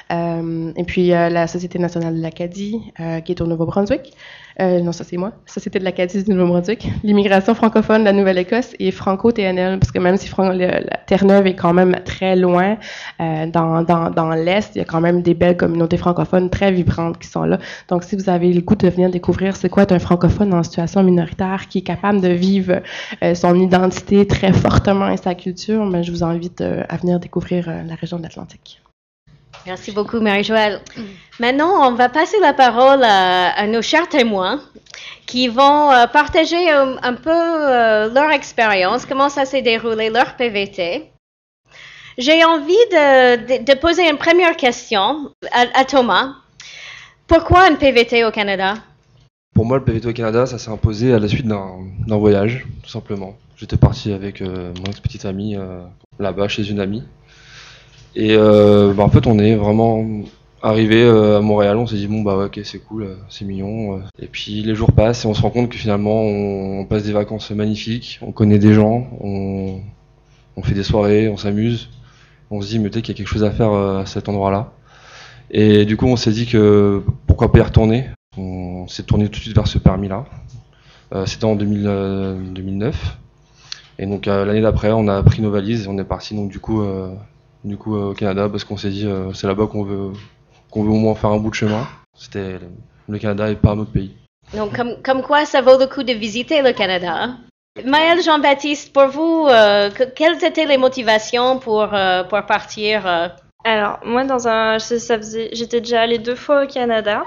Et puis, la Société nationale de l'Acadie, qui est au Nouveau-Brunswick. Non, ça c'est moi. Société de l'Acadie du Nouveau-Brunswick. L'immigration francophone de la Nouvelle-Écosse et Franco-TNL, parce que même si la Terre-Neuve est quand même très loin, dans l'Est, il y a quand même des belles communautés francophones très vibrantes qui sont là. Donc, si vous avez le goût de venir découvrir c'est quoi être un francophone en situation minoritaire qui est capable de vivre son identité très fortement et sa culture, je vous invite à venir découvrir la région de l'Atlantique. Merci beaucoup, Marie-Joëlle. Maintenant, on va passer la parole à nos chers témoins qui vont partager un peu leur expérience, comment ça s'est déroulé, leur PVT. J'ai envie de poser une première question à Thomas. Pourquoi un PVT au Canada? Pour moi, le PVT au Canada, ça s'est imposé à la suite d'un voyage, tout simplement. J'étais parti avec mon ex-petite amie là-bas chez une amie. Et en fait, on est vraiment arrivé à Montréal, on s'est dit bon bah ok c'est cool, c'est mignon. Et puis les jours passent et on se rend compte que finalement on passe des vacances magnifiques, on connaît des gens, on fait des soirées, on s'amuse. On se dit mais peut-être qu'il y a quelque chose à faire à cet endroit-là. Et du coup on s'est dit que pourquoi pas y retourner. On s'est tourné tout de suite vers ce permis-là. C'était en 2009. Et donc l'année d'après on a pris nos valises et on est parti donc du coup au Canada parce qu'on s'est dit c'est là-bas qu'on veut au moins faire un bout de chemin. C'était le Canada et pas un autre pays. Donc comme quoi ça vaut le coup de visiter le Canada. Maëlle, Jean-Baptiste, pour vous, quelles étaient les motivations pour partir? Alors moi j'étais déjà allée 2 fois au Canada.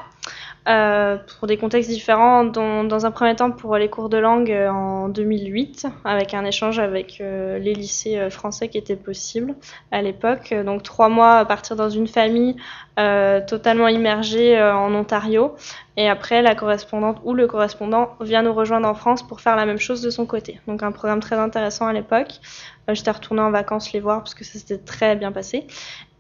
Pour des contextes différents, dans un premier temps pour les cours de langue en 2008, avec un échange avec les lycées français qui était possible à l'époque. Donc 3 mois à partir dans une famille totalement immergée en Ontario. Et après, la correspondante ou le correspondant vient nous rejoindre en France pour faire la même chose de son côté. Donc un programme très intéressant à l'époque. J'étais retournée en vacances les voir parce que ça s'était très bien passé.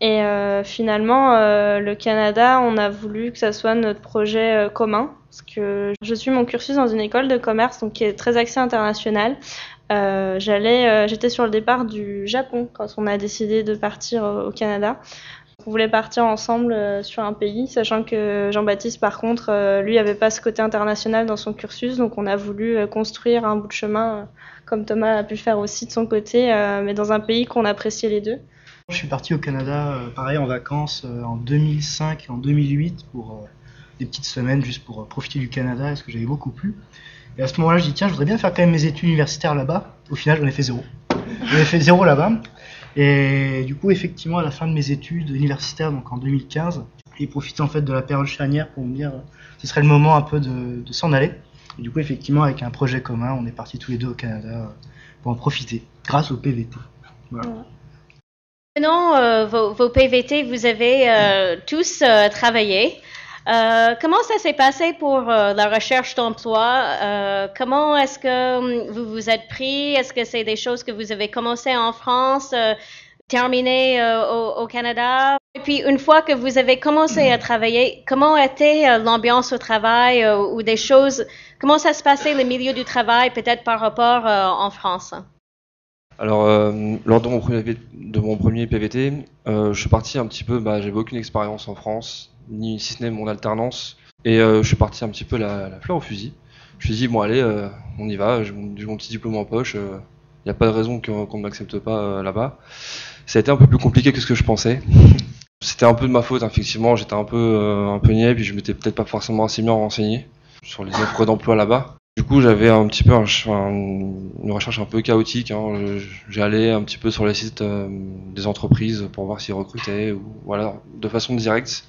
Et finalement, le Canada, on a voulu que ça soit notre projet commun, parce que je suis mon cursus dans une école de commerce donc qui est très axée internationale. J'étais sur le départ du Japon quand on a décidé de partir au Canada. On voulait partir ensemble sur un pays, sachant que Jean-Baptiste, par contre, lui, avait pas ce côté international dans son cursus, donc on a voulu construire un bout de chemin, comme Thomas a pu le faire aussi de son côté, mais dans un pays qu'on appréciait les deux. Je suis parti au Canada, pareil, en vacances, en 2005 et en 2008 pour des petites semaines, juste pour profiter du Canada, parce que j'avais beaucoup plu. Et à ce moment-là, je dis tiens, je voudrais bien faire quand même mes études universitaires là-bas. Au final, j'en ai fait 0. J'en ai fait 0 là-bas. Et du coup, effectivement, à la fin de mes études universitaires, donc en 2015, j'ai profité en fait de la période charnière pour me dire ce serait le moment un peu de s'en aller. Et du coup, effectivement, avec un projet commun, on est partis tous les deux au Canada pour en profiter, grâce au PVT. Voilà. Maintenant, vos PVT, vous avez tous travaillé. Comment ça s'est passé pour la recherche d'emploi? Comment est-ce que vous vous êtes pris? Est-ce que c'est des choses que vous avez commencé en France, terminé au Canada? Et puis, une fois que vous avez commencé à travailler, comment était l'ambiance au travail ou des choses? Comment ça se passait, le milieu du travail, peut-être par rapport en France? Alors, lors de mon premier PVT, je suis parti un petit peu, j'avais aucune expérience en France, ni si ce n'est mon alternance. Et je suis parti un petit peu la fleur au fusil. Je me suis dit, bon allez, on y va, j'ai mon petit diplôme en poche, il n'y a pas de raison qu'on ne m'accepte pas là-bas. Ça a été un peu plus compliqué que ce que je pensais. C'était un peu de ma faute, effectivement, j'étais un peu niais, puis je m'étais peut-être pas forcément assez bien renseigné sur les offres d'emploi là-bas. Du coup, j'avais un petit peu une recherche un peu chaotique, hein. J'allais un petit peu sur les sites des entreprises pour voir s'ils recrutaient, ou voilà, de façon directe.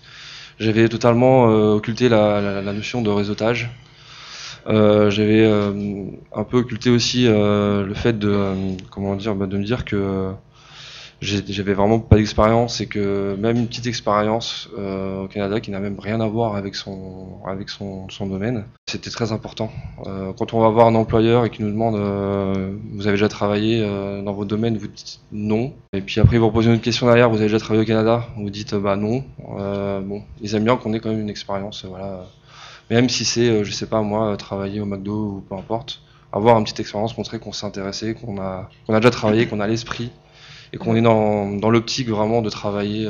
J'avais totalement occulté la notion de réseautage. J'avais un peu occulté aussi le fait de de me dire que j'avais vraiment pas d'expérience et que même une petite expérience au Canada qui n'a même rien à voir avec son domaine, c'était très important. Quand on va voir un employeur et qu'il nous demande vous avez déjà travaillé dans votre domaine, vous dites non. Et puis après ils vous reposent une autre question derrière, vous avez déjà travaillé au Canada, vous dites bah non. Bon, ils aiment bien qu'on ait quand même une expérience, voilà. Même si c'est, je sais pas moi, travailler au McDo ou peu importe, avoir une petite expérience, montrer qu'on s'est intéressé, qu'on a déjà travaillé, qu'on a l'esprit et qu'on est dans l'optique vraiment de travailler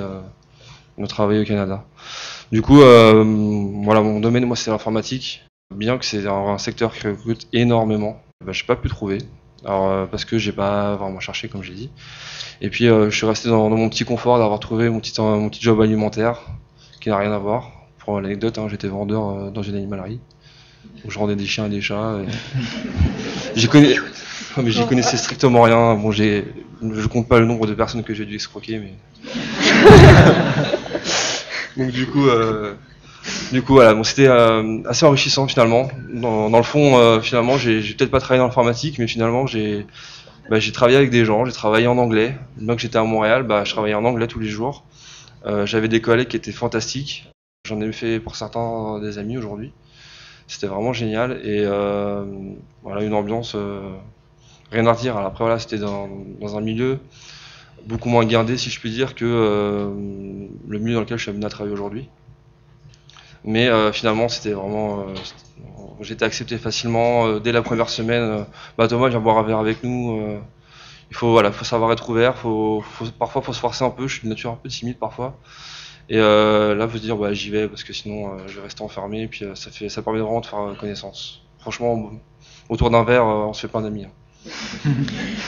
au Canada. Du coup, voilà, mon domaine, moi, c'est l'informatique. Bien que c'est un secteur qui recrute énormément, j'ai pas pu trouver. Alors, parce que j'ai pas vraiment cherché, comme j'ai dit. Et puis, je suis resté dans mon petit confort d'avoir trouvé mon petit job alimentaire, qui n'a rien à voir. Pour l'anecdote, hein, j'étais vendeur dans une animalerie, où je rendais des chiens et des chats. Et j'y connaissais strictement rien. Bon, je compte pas le nombre de personnes que j'ai dû escroquer, mais. Donc du coup voilà, bon, c'était assez enrichissant finalement. Dans le fond, finalement, j'ai peut-être pas travaillé dans l'informatique, mais finalement j'ai travaillé avec des gens, j'ai travaillé en anglais. Moi que j'étais à Montréal, je travaillais en anglais tous les jours. J'avais des collègues qui étaient fantastiques. J'en ai fait pour certains des amis aujourd'hui. C'était vraiment génial et voilà, une ambiance rien à redire. Alors après voilà, c'était dans un milieu beaucoup moins guindé si je puis dire que le milieu dans lequel je suis amené à travailler aujourd'hui. Mais finalement c'était vraiment j'étais accepté facilement dès la première semaine. Thomas viens boire un verre avec nous. Il faut savoir être ouvert. Parfois faut se forcer un peu. Je suis de nature un peu timide parfois. Et là faut se dire j'y vais parce que sinon je vais rester enfermé. Et puis ça permet vraiment de faire connaissance. Franchement autour d'un verre on se fait plein d'amis. Hein.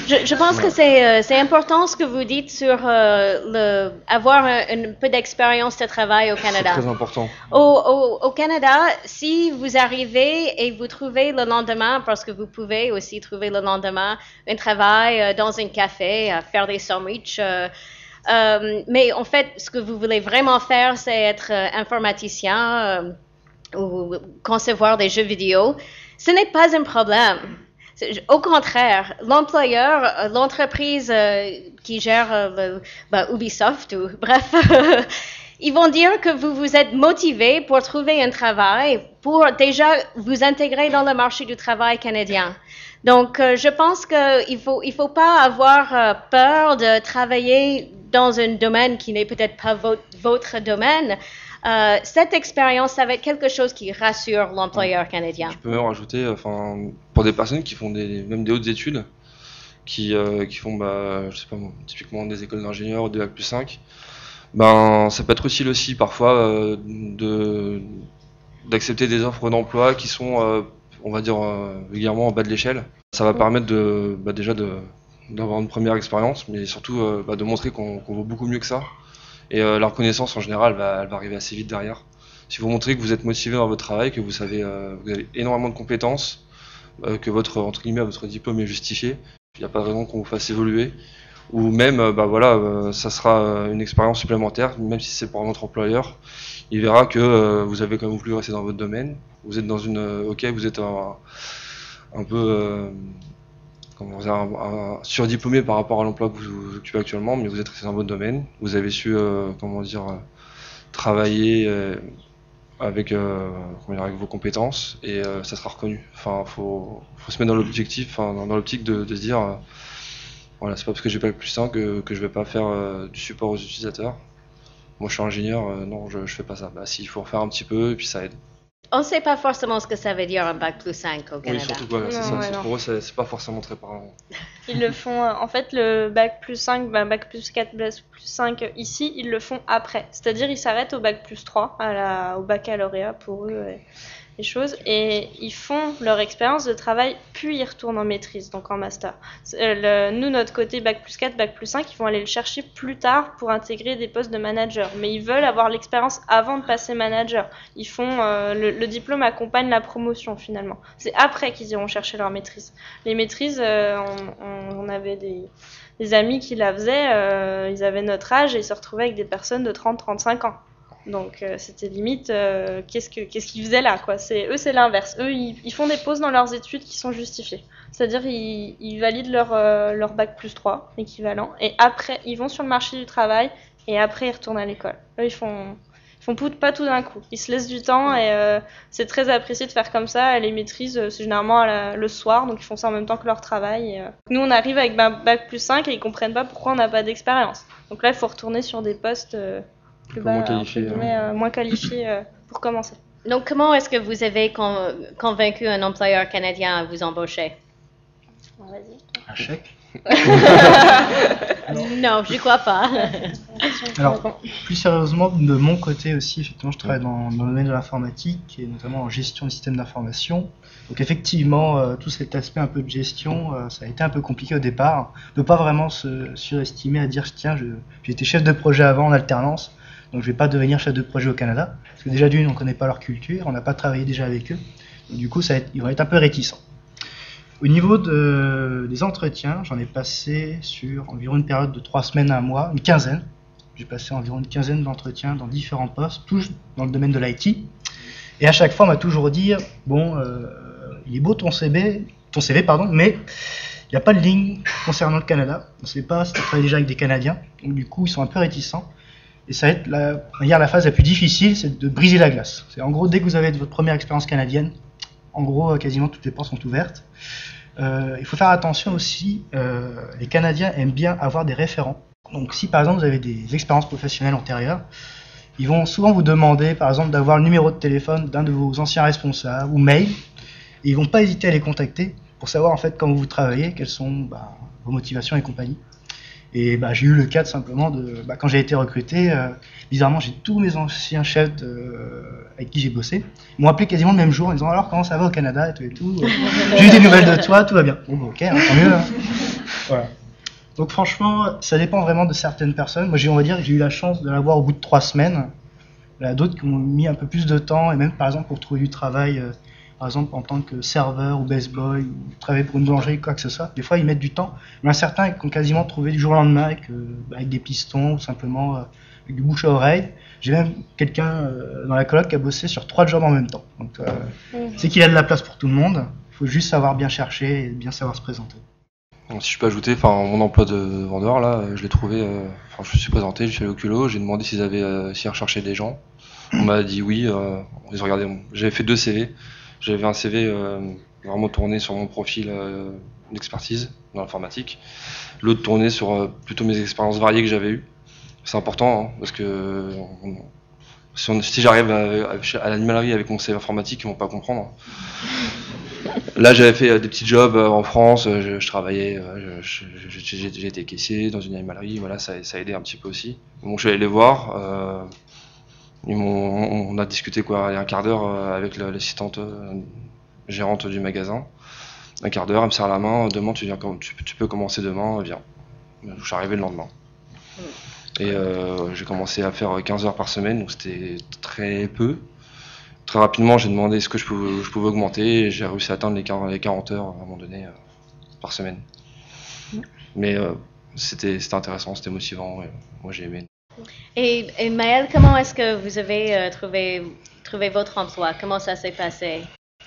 Je pense que c'est important ce que vous dites sur avoir un peu d'expérience de travail au Canada. C'est très important. Au Canada, si vous arrivez et vous trouvez le lendemain, parce que vous pouvez aussi trouver le lendemain un travail dans un café, à faire des sandwichs, mais en fait, ce que vous voulez vraiment faire, c'est être informaticien ou concevoir des jeux vidéo, ce n'est pas un problème. Au contraire, l'employeur, l'entreprise qui gère Ubisoft, ou bref, ils vont dire que vous êtes motivé pour trouver un travail, pour déjà vous intégrer dans le marché du travail canadien. Donc, je pense qu'il faut pas avoir peur de travailler dans un domaine qui n'est peut-être pas votre domaine. Cette expérience, ça va être quelque chose qui rassure l'employeur canadien. Je peux même rajouter, pour des personnes qui font même des hautes études, qui font, je sais pas moi, typiquement des écoles d'ingénieurs ou des Bac+5, ça peut être utile aussi parfois d'accepter des offres d'emploi qui sont, on va dire, vulgairement en bas de l'échelle. Ça va permettre déjà d'avoir une première expérience, mais surtout de montrer qu'on vaut beaucoup mieux que ça. Et la reconnaissance en général, elle va arriver assez vite derrière. Si vous montrez que vous êtes motivé dans votre travail, que vous avez énormément de compétences, que votre diplôme est justifié, il n'y a pas de raison qu'on vous fasse évoluer. Ou même, ça sera une expérience supplémentaire, même si c'est pour un autre employeur. Il verra que vous avez quand même voulu rester dans votre domaine. Vous êtes dans vous êtes un peu surdiplômé par rapport à l'emploi que vous occupez actuellement, mais vous êtes resté dans votre domaine. Vous avez su, travailler avec vos compétences et ça sera reconnu. Enfin, faut se mettre dans l'objectif, dans l'optique de se dire, voilà, c'est pas parce que j'ai pas le Bac+5 que je vais pas faire du support aux utilisateurs. Moi, je suis ingénieur, non, je fais pas ça. Si, il faut en faire un petit peu et puis ça aide. On ne sait pas forcément ce que ça veut dire un bac plus 5 au Canada. Oui, surtout quoi, c'est Non, ça. ouais, non. Pour eux, c'est pas forcément très parlant. Ils le font, en fait, le bac plus 5, bac plus 4, bac plus 5, ici, ils le font après. C'est-à-dire, ils s'arrêtent au bac plus 3, au baccalauréat pour eux, les choses, et ils font leur expérience de travail, puis ils retournent en maîtrise, donc en master. Nous, notre côté bac plus 4, bac plus 5, ils vont aller le chercher plus tard pour intégrer des postes de manager, mais ils veulent avoir l'expérience avant de passer manager. Ils font, le diplôme accompagne la promotion finalement. C'est après qu'ils iront chercher leur maîtrise. Les maîtrises, on avait des amis qui la faisaient, ils avaient notre âge et ils se retrouvaient avec des personnes de 30-35 ans. Donc c'était limite, qu'est-ce qu'ils faisaient là, quoi. Eux, c'est l'inverse. Eux, ils font des pauses dans leurs études qui sont justifiées. C'est-à-dire, ils valident leur bac plus 3, équivalent, et après, ils vont sur le marché du travail, et après, ils retournent à l'école. Eux, ils font pas tout d'un coup. Ils se laissent du temps, et c'est très apprécié de faire comme ça. Les maîtrises, c'est généralement le soir, donc ils font ça en même temps que leur travail. Nous, on arrive avec bac plus 5, et ils comprennent pas pourquoi on n'a pas d'expérience. Donc là, il faut retourner sur des postes plus bas, moins qualifiés pour commencer. Donc, comment est-ce que vous avez convaincu un employeur canadien à vous embaucher? Vas-y. Un chèque. Non, je crois pas. Alors, plus sérieusement, de mon côté aussi, effectivement, je travaille dans le domaine de l'informatique et notamment en gestion des systèmes d'information. Donc effectivement, tout cet aspect un peu de gestion, ça a été un peu compliqué au départ. On ne peut pas vraiment se surestimer à dire, tiens, j'ai été chef de projet avant en alternance, donc je ne vais pas devenir chef de projet au Canada. Parce que déjà d'une, on ne connaît pas leur culture, on n'a pas travaillé déjà avec eux. Donc, du coup, ils vont être un peu réticents. Au niveau des entretiens, j'en ai passé sur environ une période de 3 semaines à un mois, une quinzaine. J'ai passé environ une quinzaine d'entretiens dans différents postes, tous dans le domaine de l'IT. Et à chaque fois, on m'a toujours dit, bon, il est beau ton CV, mais il n'y a pas de ligne concernant le Canada. On ne sait pas si tu travailles déjà avec des Canadiens. Donc du coup, ils sont un peu réticents. Et ça va être la phase la plus difficile, c'est de briser la glace. C'est en gros, dès que vous avez votre première expérience canadienne, en gros, quasiment toutes les portes sont ouvertes. Il faut faire attention aussi, les Canadiens aiment bien avoir des référents. Donc si par exemple vous avez des expériences professionnelles antérieures, ils vont souvent vous demander par exemple d'avoir le numéro de téléphone d'un de vos anciens responsables ou mail, et ils vont pas hésiter à les contacter pour savoir en fait comment vous travaillez, quelles sont vos motivations et compagnie. Et j'ai eu le cas simplement de quand j'ai été recruté, bizarrement j'ai tous mes anciens chefs avec qui j'ai bossé, ils m'ont appelé quasiment le même jour en disant alors comment ça va au Canada et tout. J'ai eu des nouvelles de toi, tout va bien. Bon ok, tant mieux. Voilà. Donc franchement, ça dépend vraiment de certaines personnes. Moi on va dire que j'ai eu la chance de l'avoir au bout de 3 semaines. Il y en a d'autres qui ont mis un peu plus de temps, et même par exemple pour trouver du travail, par exemple en tant que serveur ou best boy, ou travailler pour une boulangerie, quoi que ce soit, des fois ils mettent du temps. Il y en a certains qui ont quasiment trouvé du jour au lendemain avec des pistons, ou simplement avec du bouche à oreille. J'ai même quelqu'un dans la coloc qui a bossé sur 3 jobs en même temps. Donc c'est qu'il y a de la place pour tout le monde, il faut juste savoir bien chercher et bien savoir se présenter. Donc, si je peux ajouter, mon emploi de vendeur, là, je l'ai trouvé, je me suis présenté, je suis allé au culot, j'ai demandé s'ils recherchaient des gens. On m'a dit oui, ils ont regardé, j'avais fait 2 CV. J'avais un CV vraiment tourné sur mon profil d'expertise dans l'informatique. L'autre tourné sur plutôt mes expériences variées que j'avais eues. C'est important, parce que si j'arrive à l'animalerie avec mon CV informatique, ils vont pas comprendre. Là, j'avais fait des petits jobs en France, je travaillais, j'ai été caissier dans une animalerie, voilà, ça a aidé un petit peu aussi. Donc je suis allé les voir, on a discuté il y a un quart d'heure avec l'assistante gérante du magasin. Un quart d'heure, elle me serre la main, demain tu peux commencer demain, viens. Je suis arrivé le lendemain. Et j'ai commencé à faire 15 heures par semaine, donc c'était très peu. Très rapidement, j'ai demandé est-ce que je pouvais augmenter, et j'ai réussi à atteindre les 40 heures à un moment donné par semaine. Mais c'était intéressant, c'était motivant, moi j'ai aimé. Et Maëlle, comment est-ce que vous avez trouvé votre emploi? Comment ça s'est passé?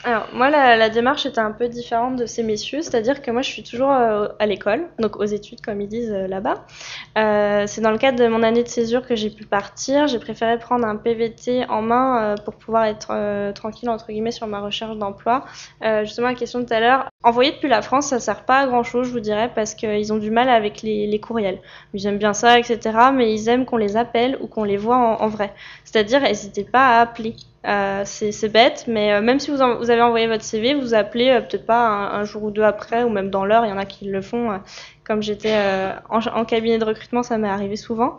Alors, moi, la démarche était un peu différente de ces messieurs, c'est-à-dire que moi, je suis toujours à l'école, donc aux études, comme ils disent là-bas. C'est dans le cadre de mon année de césure que j'ai pu partir. J'ai préféré prendre un PVT en main pour pouvoir être tranquille, entre guillemets, sur ma recherche d'emploi. Justement, la question de tout à l'heure, Envoyer depuis la France, ça sert pas à grand chose, je vous dirais, parce qu'ils ont du mal avec les courriels. Ils aiment bien ça, etc., mais ils aiment qu'on les appelle ou qu'on les voit en vrai. C'est-à-dire, n'hésitez pas à appeler. C'est bête, mais même si vous avez envoyé votre CV, vous appelez peut-être pas un jour ou deux après, ou même dans l'heure, il y en a qui le font. Comme j'étais en cabinet de recrutement, ça m'est arrivé souvent.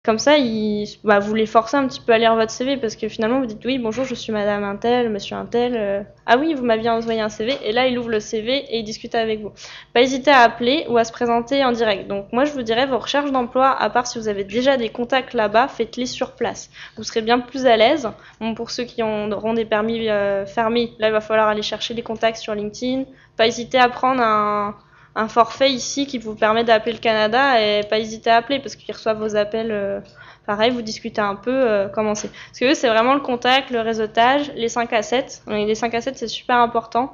Comme ça, vous les forcez un petit peu à lire votre CV parce que finalement, vous dites oui, bonjour, je suis madame Untel, monsieur Untel. Ah oui, vous m'aviez envoyé un CV. Et là, il ouvre le CV et il discute avec vous. Pas hésiter à appeler ou à se présenter en direct. Donc, moi, je vous dirais, vos recherches d'emploi, à part si vous avez déjà des contacts là-bas, faites-les sur place. Vous serez bien plus à l'aise. Bon, pour ceux qui auront des permis fermés, là, il va falloir aller chercher les contacts sur LinkedIn. Pas hésiter à prendre un forfait ici qui vous permet d'appeler le Canada et pas hésiter à appeler parce qu'ils reçoivent vos appels. Pareil, vous discutez un peu comment c'est. Parce que eux, c'est vraiment le contact, le réseautage, les 5 à 7. Et les 5 à 7, c'est super important.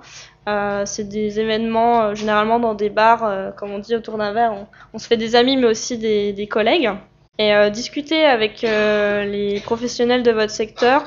C'est des événements, généralement dans des bars, comme on dit, autour d'un verre. On se fait des amis, mais aussi des collègues. Et discuter avec les professionnels de votre secteur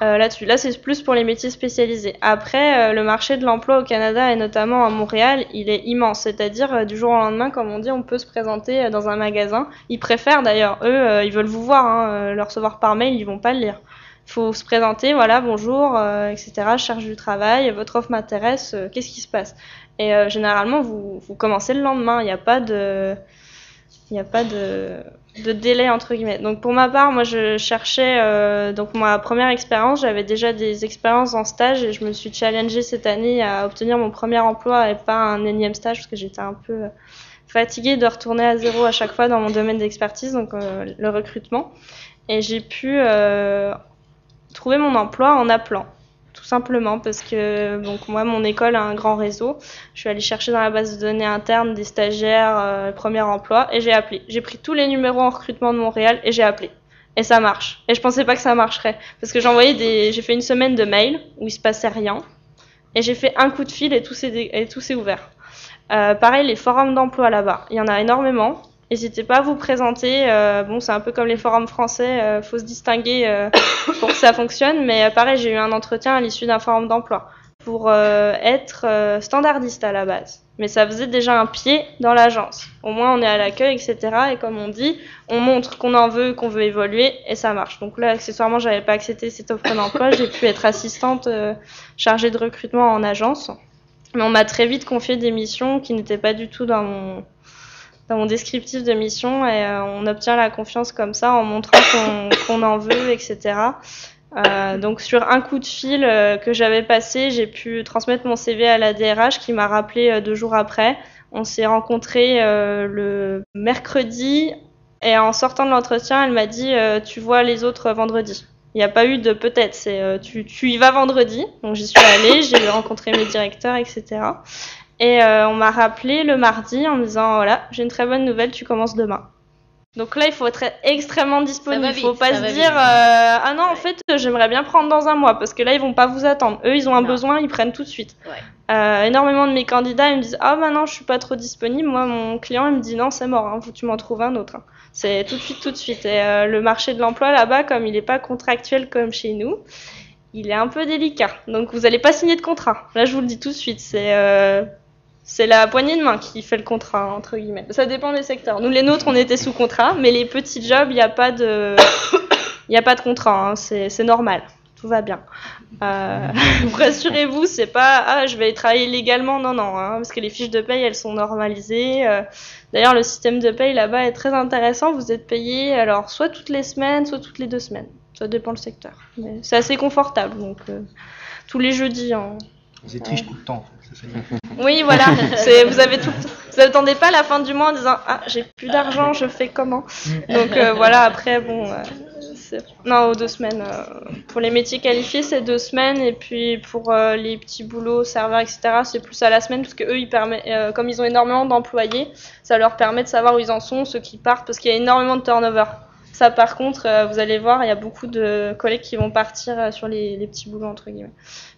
là-dessus. Là, c'est plus pour les métiers spécialisés. Après, le marché de l'emploi au Canada et notamment à Montréal, il est immense. C'est-à-dire, du jour au lendemain, comme on dit, on peut se présenter dans un magasin. Ils préfèrent d'ailleurs, eux, ils veulent vous voir, le recevoir par mail, ils vont pas le lire. Il faut se présenter, voilà, bonjour, etc. Je cherche du travail, votre offre m'intéresse, qu'est-ce qui se passe? Et généralement, vous commencez le lendemain. Il n'y a pas de délai entre guillemets. Donc pour ma part, moi je cherchais donc ma première expérience, j'avais déjà des expériences en stage et je me suis challengée cette année à obtenir mon premier emploi et pas un énième stage parce que j'étais un peu fatiguée de retourner à zéro à chaque fois dans mon domaine d'expertise, donc le recrutement. Et j'ai pu trouver mon emploi en appelant. Tout simplement parce que donc moi mon école a un grand réseau. Je suis allée chercher dans la base de données interne des stagiaires, premier emploi et j'ai appelé. J'ai pris tous les numéros en recrutement de Montréal et j'ai appelé. Et ça marche. Et je pensais pas que ça marcherait parce que j'ai fait une semaine de mails où il se passait rien et j'ai fait un coup de fil et tout s'est ouvert. Pareil les forums d'emploi là-bas, il y en a énormément. N'hésitez pas à vous présenter. Bon, c'est un peu comme les forums français, faut se distinguer pour que ça fonctionne. Mais pareil, j'ai eu un entretien à l'issue d'un forum d'emploi pour être standardiste à la base. Mais ça faisait déjà un pied dans l'agence. Au moins, on est à l'accueil, etc. Et comme on dit, on montre qu'on en veut, qu'on veut évoluer, et ça marche. Donc là, accessoirement, j'avais pas accepté cette offre d'emploi. J'ai pu être assistante chargée de recrutement en agence. Mais on m'a très vite confié des missions qui n'étaient pas du tout dans mon descriptif de mission et on obtient la confiance comme ça en montrant qu'on en veut, etc. Donc sur un coup de fil que j'avais passé, j'ai pu transmettre mon CV à la DRH qui m'a rappelé 2 jours après. On s'est rencontrés le mercredi et en sortant de l'entretien, elle m'a dit tu vois les autres vendredi. Il n'y a pas eu de peut-être, c'est tu y vas vendredi. Donc j'y suis allée, j'ai rencontré mes directeurs, etc. Et on m'a rappelé le mardi en me disant voilà, j'ai une très bonne nouvelle, tu commences demain. Donc là, il faut être extrêmement disponible. Il ne faut pas se dire ah non, en fait, j'aimerais bien prendre dans un mois parce que là, ils vont pas vous attendre. Eux, ils ont un besoin, ils prennent tout de suite. Ouais. Énormément de mes candidats, ils me disent ah bah non, je suis pas trop disponible. Moi, mon client, il me dit non, c'est mort, hein, faut que tu m'en trouves un autre. Hein. C'est tout de suite, tout de suite. Et le marché de l'emploi là-bas, comme il n'est pas contractuel comme chez nous, il est un peu délicat. Donc vous n'allez pas signer de contrat. Là, je vous le dis tout de suite. C'est la poignée de main qui fait le contrat, entre guillemets. Ça dépend des secteurs. Nous, les nôtres, on était sous contrat, mais les petits jobs, il n'y a pas de contrat. Hein. C'est normal. Tout va bien. Rassurez-vous, c'est pas je vais travailler légalement. Non, hein, parce que les fiches de paye, elles sont normalisées. D'ailleurs, le système de paye là-bas est très intéressant. Vous êtes payé alors soit toutes les semaines, soit toutes les 2 semaines. Ça dépend le secteur. Mais c'est assez confortable. Donc, tous les jeudis. Ils trichent tout le temps. Oui, voilà. Vous attendez pas la fin du mois en disant ah j'ai plus d'argent, je fais comment? Donc voilà. Après bon, non, aux 2 semaines. Pour les métiers qualifiés, c'est 2 semaines et puis pour les petits boulots, serveurs, etc. C'est plus à la semaine parce que eux, comme ils ont énormément d'employés, ça leur permet de savoir où ils en sont, ceux qui partent, parce qu'il y a énormément de turnover. Ça, par contre, vous allez voir, il y a beaucoup de collègues qui vont partir sur les petits boulots, entre guillemets.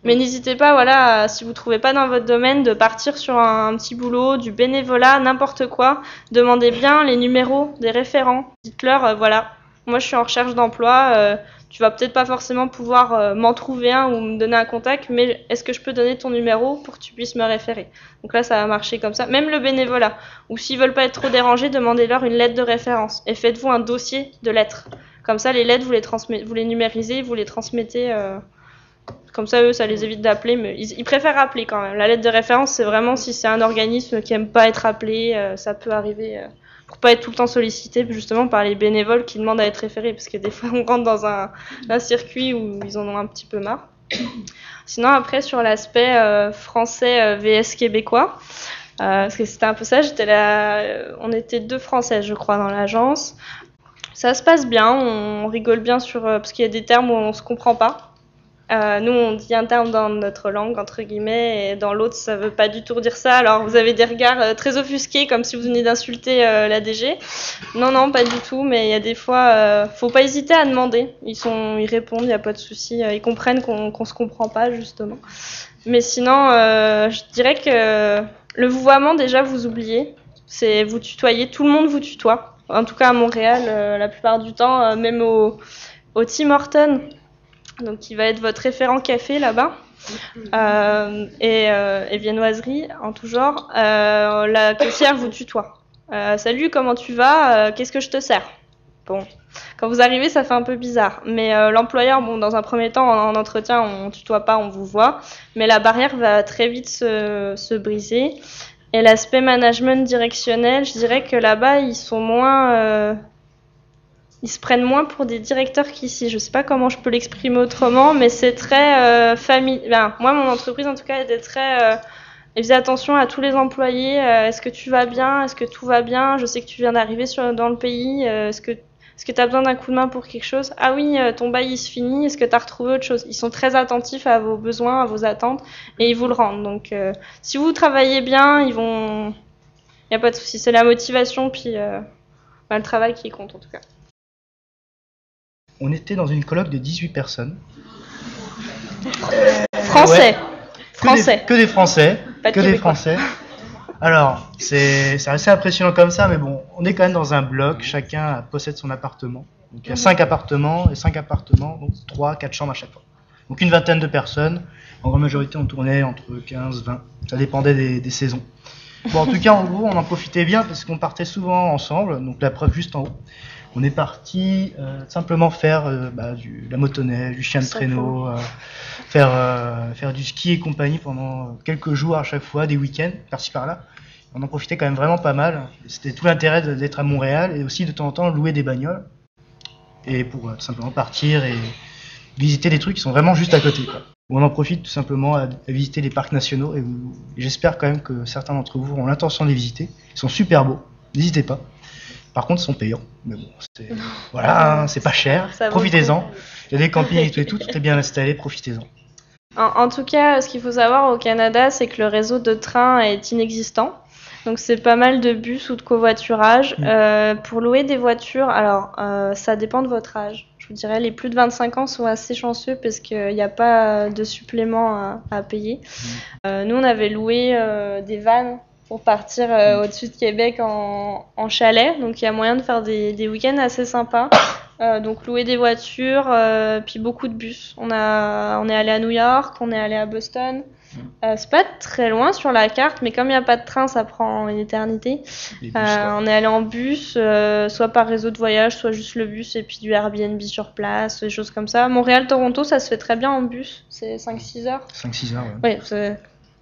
Mais n'hésitez pas, voilà, si vous ne trouvez pas dans votre domaine, de partir sur un petit boulot, du bénévolat, n'importe quoi. Demandez bien les numéros des référents. Dites-leur, voilà, moi je suis en recherche d'emploi, tu vas peut-être pas forcément pouvoir m'en trouver un ou me donner un contact, mais est-ce que je peux donner ton numéro pour que tu puisses me référer? Donc là, ça va marcher comme ça. Même le bénévolat, ou s'ils veulent pas être trop dérangés, demandez-leur une lettre de référence et faites-vous un dossier de lettres. Comme ça, les lettres, vous les numérisez, vous les transmettez. Comme ça, eux, ça les évite d'appeler, mais ils préfèrent appeler quand même. La lettre de référence, c'est vraiment si c'est un organisme qui aime pas être appelé, ça peut arriver pour pas être tout le temps sollicité, justement par les bénévoles qui demandent à être référés, parce que des fois, on rentre dans un circuit où ils en ont un petit peu marre. Sinon, après, sur l'aspect français vs québécois, parce que c'était un peu ça, on était 2 Françaises, je crois, dans l'agence. Ça se passe bien, on rigole bien parce qu'il y a des termes où on se comprend pas. Nous, on dit un terme dans notre langue, entre guillemets, et dans l'autre, ça veut pas du tout dire ça. Alors, vous avez des regards très offusqués, comme si vous veniez d'insulter la DG. Non, pas du tout, mais il y a des fois, faut pas hésiter à demander. Ils répondent, il n'y a pas de souci. Ils comprennent qu'on se comprend pas, justement. Mais sinon, je dirais que le vouvoiement, déjà, vous oubliez. C'est vous tutoyez, tout le monde vous tutoie. En tout cas, à Montréal, la plupart du temps, même au Tim Hortons, donc qui va être votre référent café là-bas, et viennoiserie en tout genre, la caissière vous tutoie. Salut, comment tu vas? Qu'est-ce que je te sers? Bon, quand vous arrivez, ça fait un peu bizarre. Mais l'employeur, bon, dans un premier temps, en entretien, on tutoie pas, on vous voit. Mais la barrière va très vite se briser. Et l'aspect management directionnel, je dirais que là-bas, ils sont moins... ils se prennent moins pour des directeurs qu'ici. Je sais pas comment je peux l'exprimer autrement, mais c'est très moi, mon entreprise, en tout cas, était très... elle faisait attention à tous les employés. Est-ce que tu vas bien? Est-ce que tout va bien? Je sais que tu viens d'arriver dans le pays. Est-ce que tu as besoin d'un coup de main pour quelque chose? Ah oui, ton bail, il se finit. Est-ce que tu as retrouvé autre chose? Ils sont très attentifs à vos besoins, à vos attentes, et ils vous le rendent. Donc, si vous travaillez bien, il n'y a pas de souci. C'est la motivation, puis le travail qui compte, en tout cas. On était dans une coloc de 18 personnes. Français. Ouais. Français. Que des Français. Pas de Que des Québécois. Français. Alors, c'est assez impressionnant comme ça, mais bon, on est quand même dans un bloc, chacun possède son appartement. Donc il y a 5 appartements, et 5 appartements, donc 3-4 chambres à chaque fois. Donc une vingtaine de personnes. En grande majorité, on tournait entre 15-20. Ça dépendait des saisons. Bon, en tout cas, en gros, on en profitait bien parce qu'on partait souvent ensemble. Donc la preuve juste en haut. On est parti simplement faire la motoneige, du chien de traîneau, faire du ski et compagnie pendant quelques jours à chaque fois, des week-ends, par-ci par-là. On en profitait quand même vraiment pas mal. C'était tout l'intérêt d'être à Montréal et aussi de temps en temps louer des bagnoles et pour tout simplement partir et visiter des trucs qui sont vraiment juste à côté, quoi. On en profite tout simplement à visiter les parcs nationaux et j'espère quand même que certains d'entre vous ont l'intention de les visiter. Ils sont super beaux, n'hésitez pas. Par contre, ils sont payants, mais bon, voilà, c'est pas cher, profitez-en. Il y a des campings et tout est bien installé, profitez-en. En tout cas, ce qu'il faut savoir au Canada, c'est que le réseau de trains est inexistant. Donc c'est pas mal de bus ou de covoiturage. Pour louer des voitures, alors ça dépend de votre âge. Je vous dirais, les plus de 25 ans sont assez chanceux parce qu'il n'y a pas de supplément à payer. Nous, on avait loué des vannes pour partir au-dessus de Québec en chalet. Donc il y a moyen de faire des week-ends assez sympas. Donc louer des voitures, puis beaucoup de bus. On est allé à New York, on est allé à Boston. C'est pas très loin sur la carte, mais comme il n'y a pas de train, ça prend une éternité. On est allé en bus, soit par réseau de voyage, soit juste le bus et puis du Airbnb sur place, des choses comme ça. Montréal-Toronto, ça se fait très bien en bus, c'est 5-6 heures. 5-6 heures, ouais. Oui,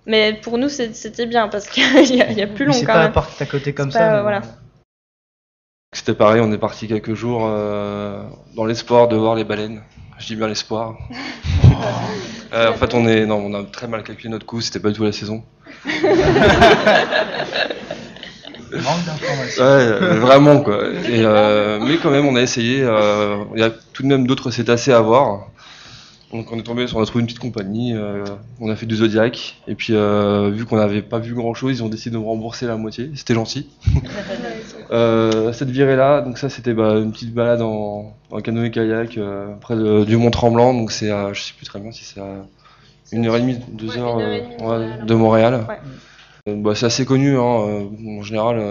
mais pour nous, c'était bien parce qu'il y a plus long quand même. C'est pas un parc à côté comme ça. Voilà. C'était pareil, on est parti quelques jours dans l'espoir de voir les baleines. Je dis bien l'espoir. En fait, on a très mal calculé notre coût, c'était pas du tout la saison. Manque d'informations. Ouais, vraiment quoi. Mais quand même, on a essayé. Il y a tout de même d'autres cétacés à voir. Donc on a trouvé une petite compagnie, on a fait du Zodiac, et puis vu qu'on n'avait pas vu grand chose, ils ont décidé de nous rembourser la moitié, c'était gentil. Cette virée-là, donc ça c'était une petite balade en canoë-kayak près du Mont-Tremblant, donc c'est à, je sais plus très bien si c'est à 1h30, 2h de Montréal. Ouais. C'est assez connu, hein, en général,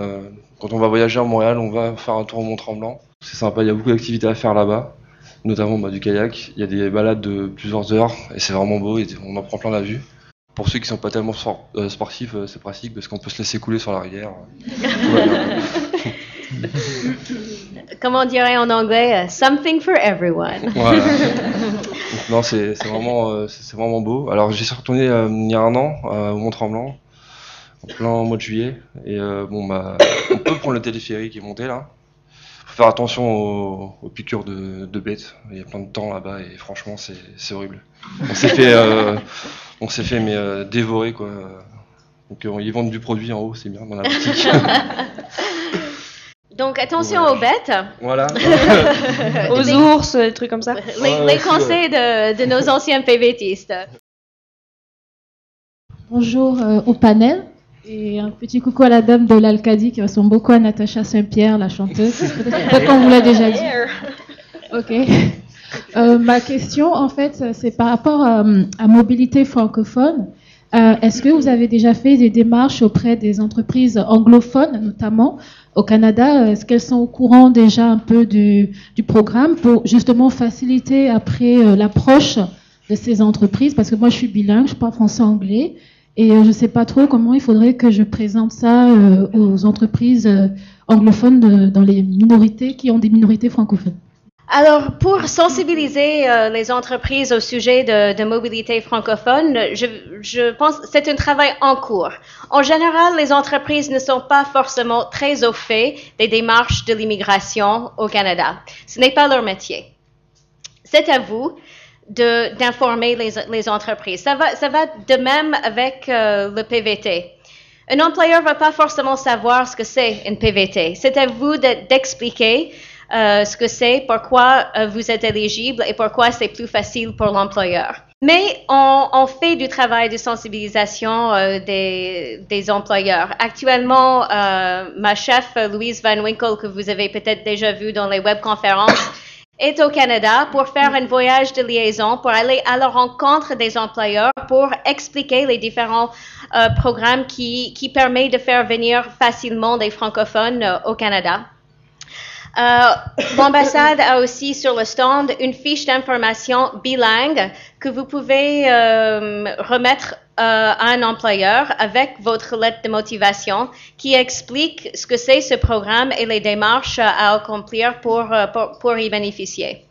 quand on va voyager à Montréal, on va faire un tour au Mont-Tremblant. C'est sympa, il y a beaucoup d'activités à faire là-bas. notamment du kayak. Il y a des balades de plusieurs heures et c'est vraiment beau et on en prend plein la vue. Pour ceux qui sont pas tellement sportifs, c'est pratique parce qu'on peut se laisser couler sur la rivière. Voilà. Comme on dirait en anglais, something for everyone. Voilà. Donc, non, c'est vraiment beau. Alors j'y suis retourné il y a un an au Mont-Tremblant, en plein mois de juillet. Et on peut prendre le téléphérique et monter là. Faut faire attention aux piqûres de bêtes. Il y a plein de temps là-bas et franchement c'est horrible. On s'est fait dévorer quoi. Donc ils vendent du produit en haut, c'est bien dans la boutique. Donc attention aux bêtes. Voilà. Aux ours, des trucs comme ça. Les conseils de nos anciens PVTistes. Bonjour au panel et un petit coucou à la dame de l'Alcadie qui ressemble beaucoup à Natacha Saint-Pierre, la chanteuse. Peut-être qu'on vous l'a déjà dit. Ok. Ma question, en fait, c'est par rapport à mobilité francophone. Est-ce que vous avez déjà fait des démarches auprès des entreprises anglophones, notamment au Canada? Est-ce qu'elles sont au courant déjà un peu du programme pour justement faciliter après l'approche de ces entreprises? Parce que moi, je suis bilingue, je parle français-anglais, et je ne sais pas trop comment il faudrait que je présente ça aux entreprises anglophones dans les minorités qui ont des minorités francophones. Alors, pour sensibiliser les entreprises au sujet de mobilité francophone, je pense que c'est un travail en cours. En général, les entreprises ne sont pas forcément très au fait des démarches de l'immigration au Canada. Ce n'est pas leur métier. C'est à vous d'informer les entreprises. Ça va de même avec le PVT. Un employeur ne va pas forcément savoir ce que c'est une PVT. C'est à vous d'expliquer ce que c'est, pourquoi vous êtes éligible et pourquoi c'est plus facile pour l'employeur. Mais on fait du travail de sensibilisation des employeurs. Actuellement, ma chef, Louise Van Winkle, que vous avez peut-être déjà vu dans les webconférences, est au Canada pour faire un voyage de liaison, pour aller à la rencontre des employeurs, pour expliquer les différents programmes qui permettent de faire venir facilement des francophones au Canada. L'ambassade a aussi sur le stand une fiche d'information bilingue que vous pouvez remettre à un employeur avec votre lettre de motivation qui explique ce que c'est ce programme et les démarches à accomplir pour y bénéficier.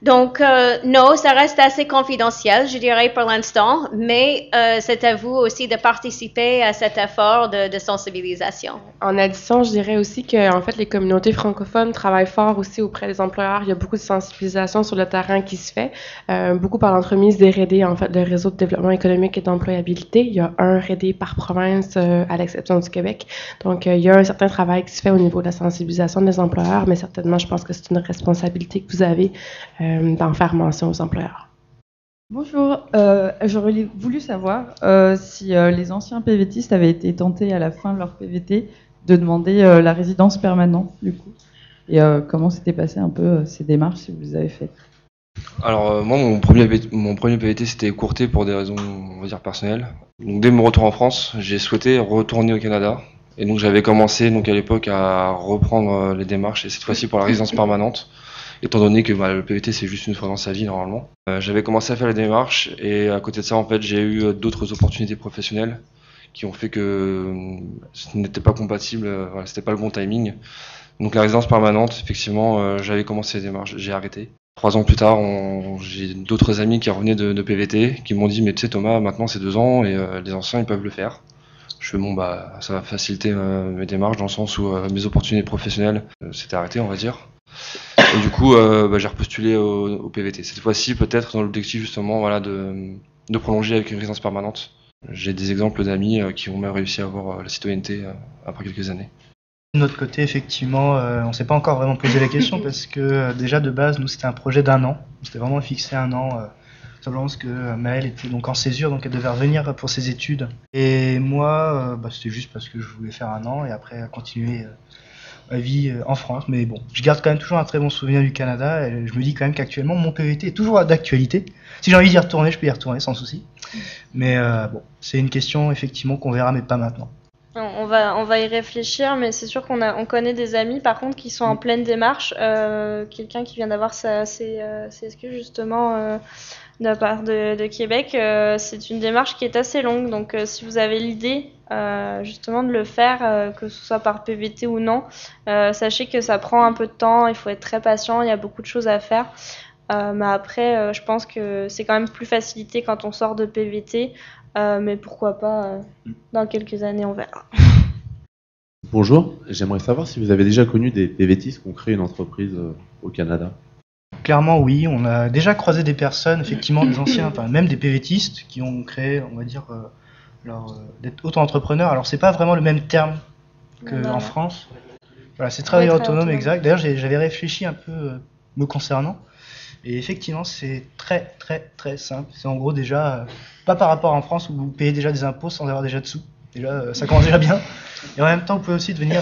Donc, non, ça reste assez confidentiel, je dirais, pour l'instant, mais c'est à vous aussi de participer à cet effort de sensibilisation. En addition, je dirais aussi que en fait, les communautés francophones travaillent fort aussi auprès des employeurs. Il y a beaucoup de sensibilisation sur le terrain qui se fait, beaucoup par l'entremise des REDE, en fait, le Réseau de développement économique et d'employabilité. Il y a un REDE par province, à l'exception du Québec. Donc, il y a un certain travail qui se fait au niveau de la sensibilisation des employeurs, mais certainement, je pense que c'est une responsabilité que vous avez d'en faire mention aux employeurs. Bonjour, j'aurais voulu savoir si les anciens PVTistes avaient été tentés à la fin de leur PVT de demander la résidence permanente, du coup, et comment s'était passé un peu ces démarches, si vous les avez faites. Alors moi, mon premier PVT s'était écourté pour des raisons, on va dire, personnelles. Donc dès mon retour en France, j'ai souhaité retourner au Canada. Et donc j'avais commencé donc à l'époque à reprendre les démarches, et cette fois-ci pour la résidence permanente. Étant donné que le PVT c'est juste une fois dans sa vie normalement. J'avais commencé à faire les démarches et à côté de ça en fait j'ai eu d'autres opportunités professionnelles qui ont fait que ce n'était pas compatible, c'était pas le bon timing. Donc la résidence permanente, effectivement, j'avais commencé les démarches, j'ai arrêté. 3 ans plus tard, j'ai d'autres amis qui revenaient de PVT qui m'ont dit mais tu sais Thomas, maintenant c'est 2 ans et les anciens ils peuvent le faire. Je fais bon ça va faciliter mes démarches dans le sens où mes opportunités professionnelles s'étaient arrêtées on va dire. Et du coup, j'ai repostulé au PVT. Cette fois-ci, peut-être dans l'objectif justement, de prolonger avec une résidence permanente. J'ai des exemples d'amis qui ont même réussi à avoir la citoyenneté après quelques années. De notre côté, effectivement, on ne s'est pas encore vraiment posé la question parce que déjà de base, nous c'était un projet d'1 an. C'était vraiment fixé 1 an. Simplement parce que Maëlle était donc en césure, donc elle devait revenir pour ses études. Et moi, c'était juste parce que je voulais faire 1 an et après continuer ma vie en France. Mais bon, je garde quand même toujours un très bon souvenir du Canada et je me dis quand même qu'actuellement mon PVT est toujours d'actualité. Si j'ai envie d'y retourner, je peux y retourner sans souci. Mais bon, c'est une question effectivement qu'on verra, mais pas maintenant. On va y réfléchir, mais c'est sûr on connaît des amis, par contre, qui sont en pleine démarche. Quelqu'un qui vient d'avoir sa CSQ, justement, de la part de Québec. C'est une démarche qui est assez longue, donc si vous avez l'idée, justement, de le faire, que ce soit par PVT ou non, sachez que ça prend un peu de temps, il faut être très patient, il y a beaucoup de choses à faire. Mais après, je pense que c'est quand même plus facilité quand on sort de PVT. Mais pourquoi pas, dans quelques années, on verra. Bonjour, j'aimerais savoir si vous avez déjà connu des PVTistes qui ont créé une entreprise au Canada. Clairement, oui. On a déjà croisé des personnes, effectivement, des anciens, enfin même des PVTistes qui ont créé, on va dire, d'être auto-entrepreneurs. Alors, c'est pas vraiment le même terme qu'en France. Voilà, c'est travailleur autonome, exact. D'ailleurs, j'avais réfléchi un peu me concernant. Et effectivement, c'est très simple. C'est en gros déjà, pas par rapport en France où vous payez déjà des impôts sans avoir déjà de sous. Déjà, ça commence déjà bien. Et en même temps, vous pouvez aussi devenir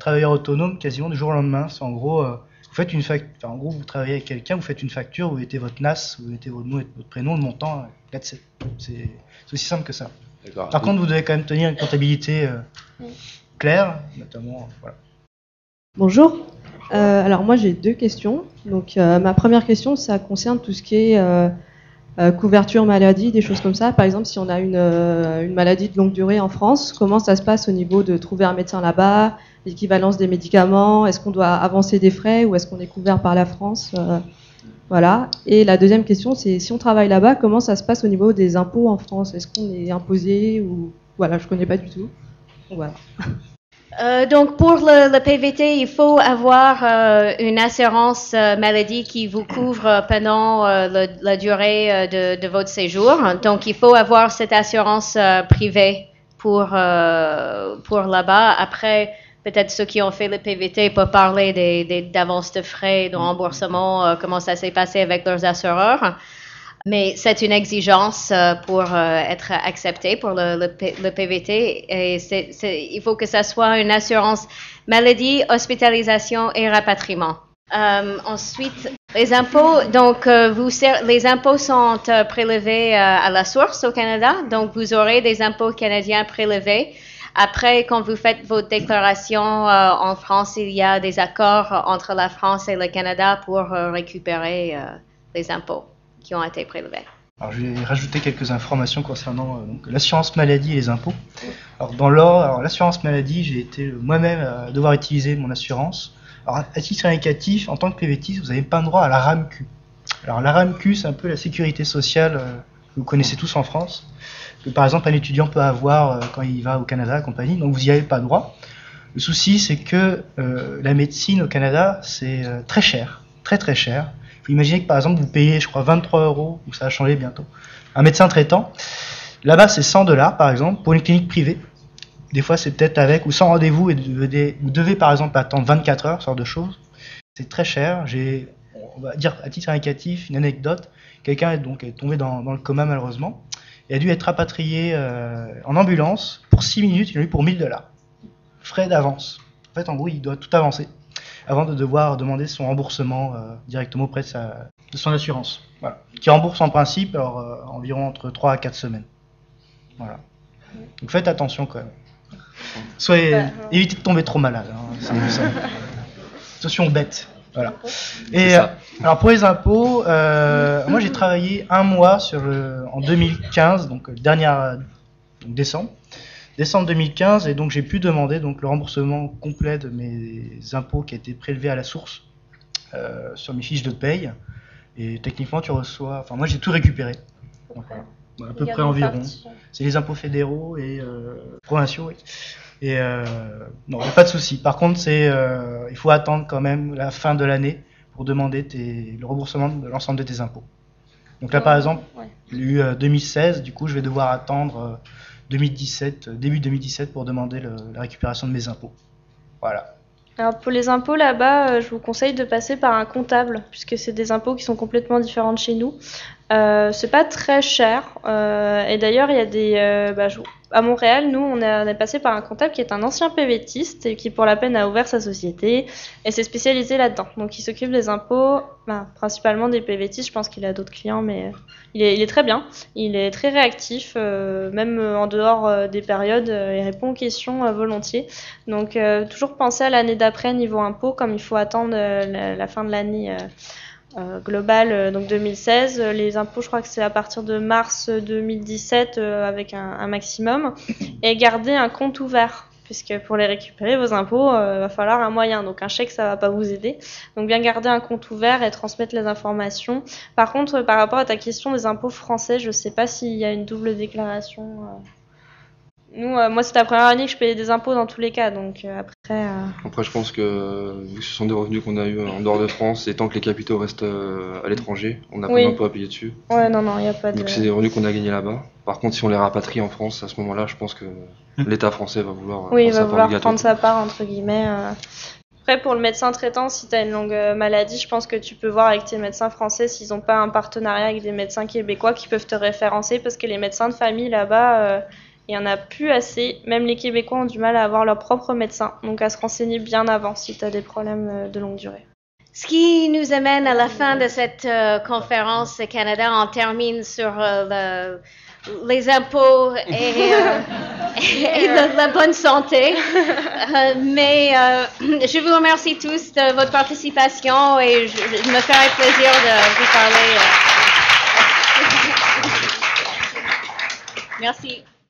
travailleur autonome quasiment du jour au lendemain. C'est en gros, vous faites une facture. En gros, vous travaillez avec quelqu'un, vous faites une facture, vous mettez votre NAS, vous mettez votre nom et votre prénom, le montant, c'est aussi simple que ça. Par contre, vous devez quand même tenir une comptabilité claire, notamment. Voilà. Bonjour. Alors moi j'ai 2 questions. Donc ma première question, ça concerne tout ce qui est couverture maladie, des choses comme ça. Par exemple, si on a une maladie de longue durée en France, comment ça se passe au niveau de trouver un médecin là-bas, l'équivalence des médicaments, est-ce qu'on doit avancer des frais ou est-ce qu'on est couvert par la France Voilà. Et la deuxième question, c'est si on travaille là-bas, comment ça se passe au niveau des impôts en France? Est-ce qu'on est imposé ou voilà, je connais pas du tout. Donc, voilà. Donc pour le PVT, il faut avoir une assurance maladie qui vous couvre pendant la durée de votre séjour. Donc il faut avoir cette assurance privée pour là-bas. Après, peut-être ceux qui ont fait le PVT peuvent parler d'avances de frais, de remboursement, comment ça s'est passé avec leurs assureurs. Mais c'est une exigence pour être accepté pour le PVT et il faut que ça soit une assurance maladie, hospitalisation et rapatriement. Ensuite, les impôts, donc les impôts sont prélevés à la source au Canada, donc vous aurez des impôts canadiens prélevés. Après, quand vous faites votre déclaration en France, il y a des accords entre la France et le Canada pour récupérer les impôts qui ont été prélevés. Alors, je vais rajouter quelques informations concernant l'assurance maladie et les impôts. Alors, dans l'ordre, l'assurance maladie, j'ai été moi-même à devoir utiliser mon assurance. Alors, à titre indicatif, en tant que PVTiste, vous n'avez pas le droit à la RAMQ. Alors, la RAMQ, c'est un peu la sécurité sociale que vous connaissez tous en France, que par exemple un étudiant peut avoir quand il va au Canada, compagnie, donc vous n'y avez pas droit. Le souci, c'est que la médecine au Canada, c'est très cher, très cher. Il faut imaginer que par exemple vous payez, je crois, 23 €, ou ça va changer bientôt, un médecin traitant. Là-bas, c'est 100 $ par exemple, pour une clinique privée. Des fois, c'est peut-être avec ou sans rendez-vous et vous devez par exemple attendre 24 heures, ce genre de choses. C'est très cher. On va dire à titre indicatif, une anecdote. Quelqu'un est tombé dans le coma malheureusement et a dû être rapatrié en ambulance pour 6 minutes. Il a eu pour 1 000 $. Frais d'avance. En fait, en gros, il doit tout avancer avant de devoir demander son remboursement directement auprès de son assurance. Voilà. Qui rembourse en principe environ entre 3 à 4 semaines. Voilà. Donc faites attention quand même. Évitez de tomber trop malade. Attention bête. Voilà. Et alors pour les impôts, moi j'ai travaillé 1 mois en 2015, donc décembre 2015, et donc j'ai pu demander donc le remboursement complet de mes impôts qui a été prélevé à la source sur mes fiches de paye. Et techniquement tu reçois, enfin moi j'ai tout récupéré. Donc, voilà. À peu près environ. C'est les impôts fédéraux et provinciaux. Oui. Et non, il n'y a pas de souci. Par contre, il faut attendre quand même la fin de l'année pour demander le remboursement de l'ensemble de tes impôts. Donc là, par exemple, j'ai eu 2016, du coup, je vais devoir attendre 2017, début 2017 pour demander la récupération de mes impôts. Voilà. Alors pour les impôts là-bas, je vous conseille de passer par un comptable, puisque c'est des impôts qui sont complètement différents de chez nous. C'est pas très cher, et d'ailleurs il y a à Montréal, nous, on est passé par un comptable qui est un ancien PVTiste et qui, pour la peine, a ouvert sa société et s'est spécialisé là-dedans. Donc, il s'occupe des impôts, principalement des PVTistes. Je pense qu'il a d'autres clients, mais il est très bien. Il est très réactif, même en dehors des périodes. Il répond aux questions volontiers. Donc, toujours penser à l'année d'après niveau impôts, comme il faut attendre la fin de l'année globale, donc 2016. Les impôts, je crois que c'est à partir de mars 2017 avec un maximum. Et garder un compte ouvert, puisque pour les récupérer, vos impôts, va falloir un moyen. Donc un chèque, ça va pas vous aider. Donc bien garder un compte ouvert et transmettre les informations. Par contre, par rapport à ta question des impôts français, je sais pas s'il y a une double déclaration. Nous, moi, c'est la première année que je payais des impôts dans tous les cas, donc après... Après, je pense que vu que ce sont des revenus qu'on a eu en dehors de France, et tant que les capitaux restent à l'étranger, on n'a pas d'impôt à payer dessus. Ouais, non, il n'y a pas de... Donc c'est des revenus qu'on a gagnés là-bas. Par contre, si on les rapatrie en France, à ce moment-là, je pense que l'État français va vouloir... Oui, il va vouloir prendre sa part, entre guillemets. Après, pour le médecin traitant, si tu as une longue maladie, je pense que tu peux voir avec tes médecins français s'ils n'ont pas un partenariat avec des médecins québécois qui peuvent te référencer, parce que les médecins de famille là-bas... il n'y en a plus assez. Même les Québécois ont du mal à avoir leur propre médecin. Donc à se renseigner bien avant si tu as des problèmes de longue durée. Ce qui nous amène à la fin de cette conférence au Canada. On termine sur les impôts et la bonne santé. Mais je vous remercie tous de votre participation et je me ferai plaisir de vous parler. Merci.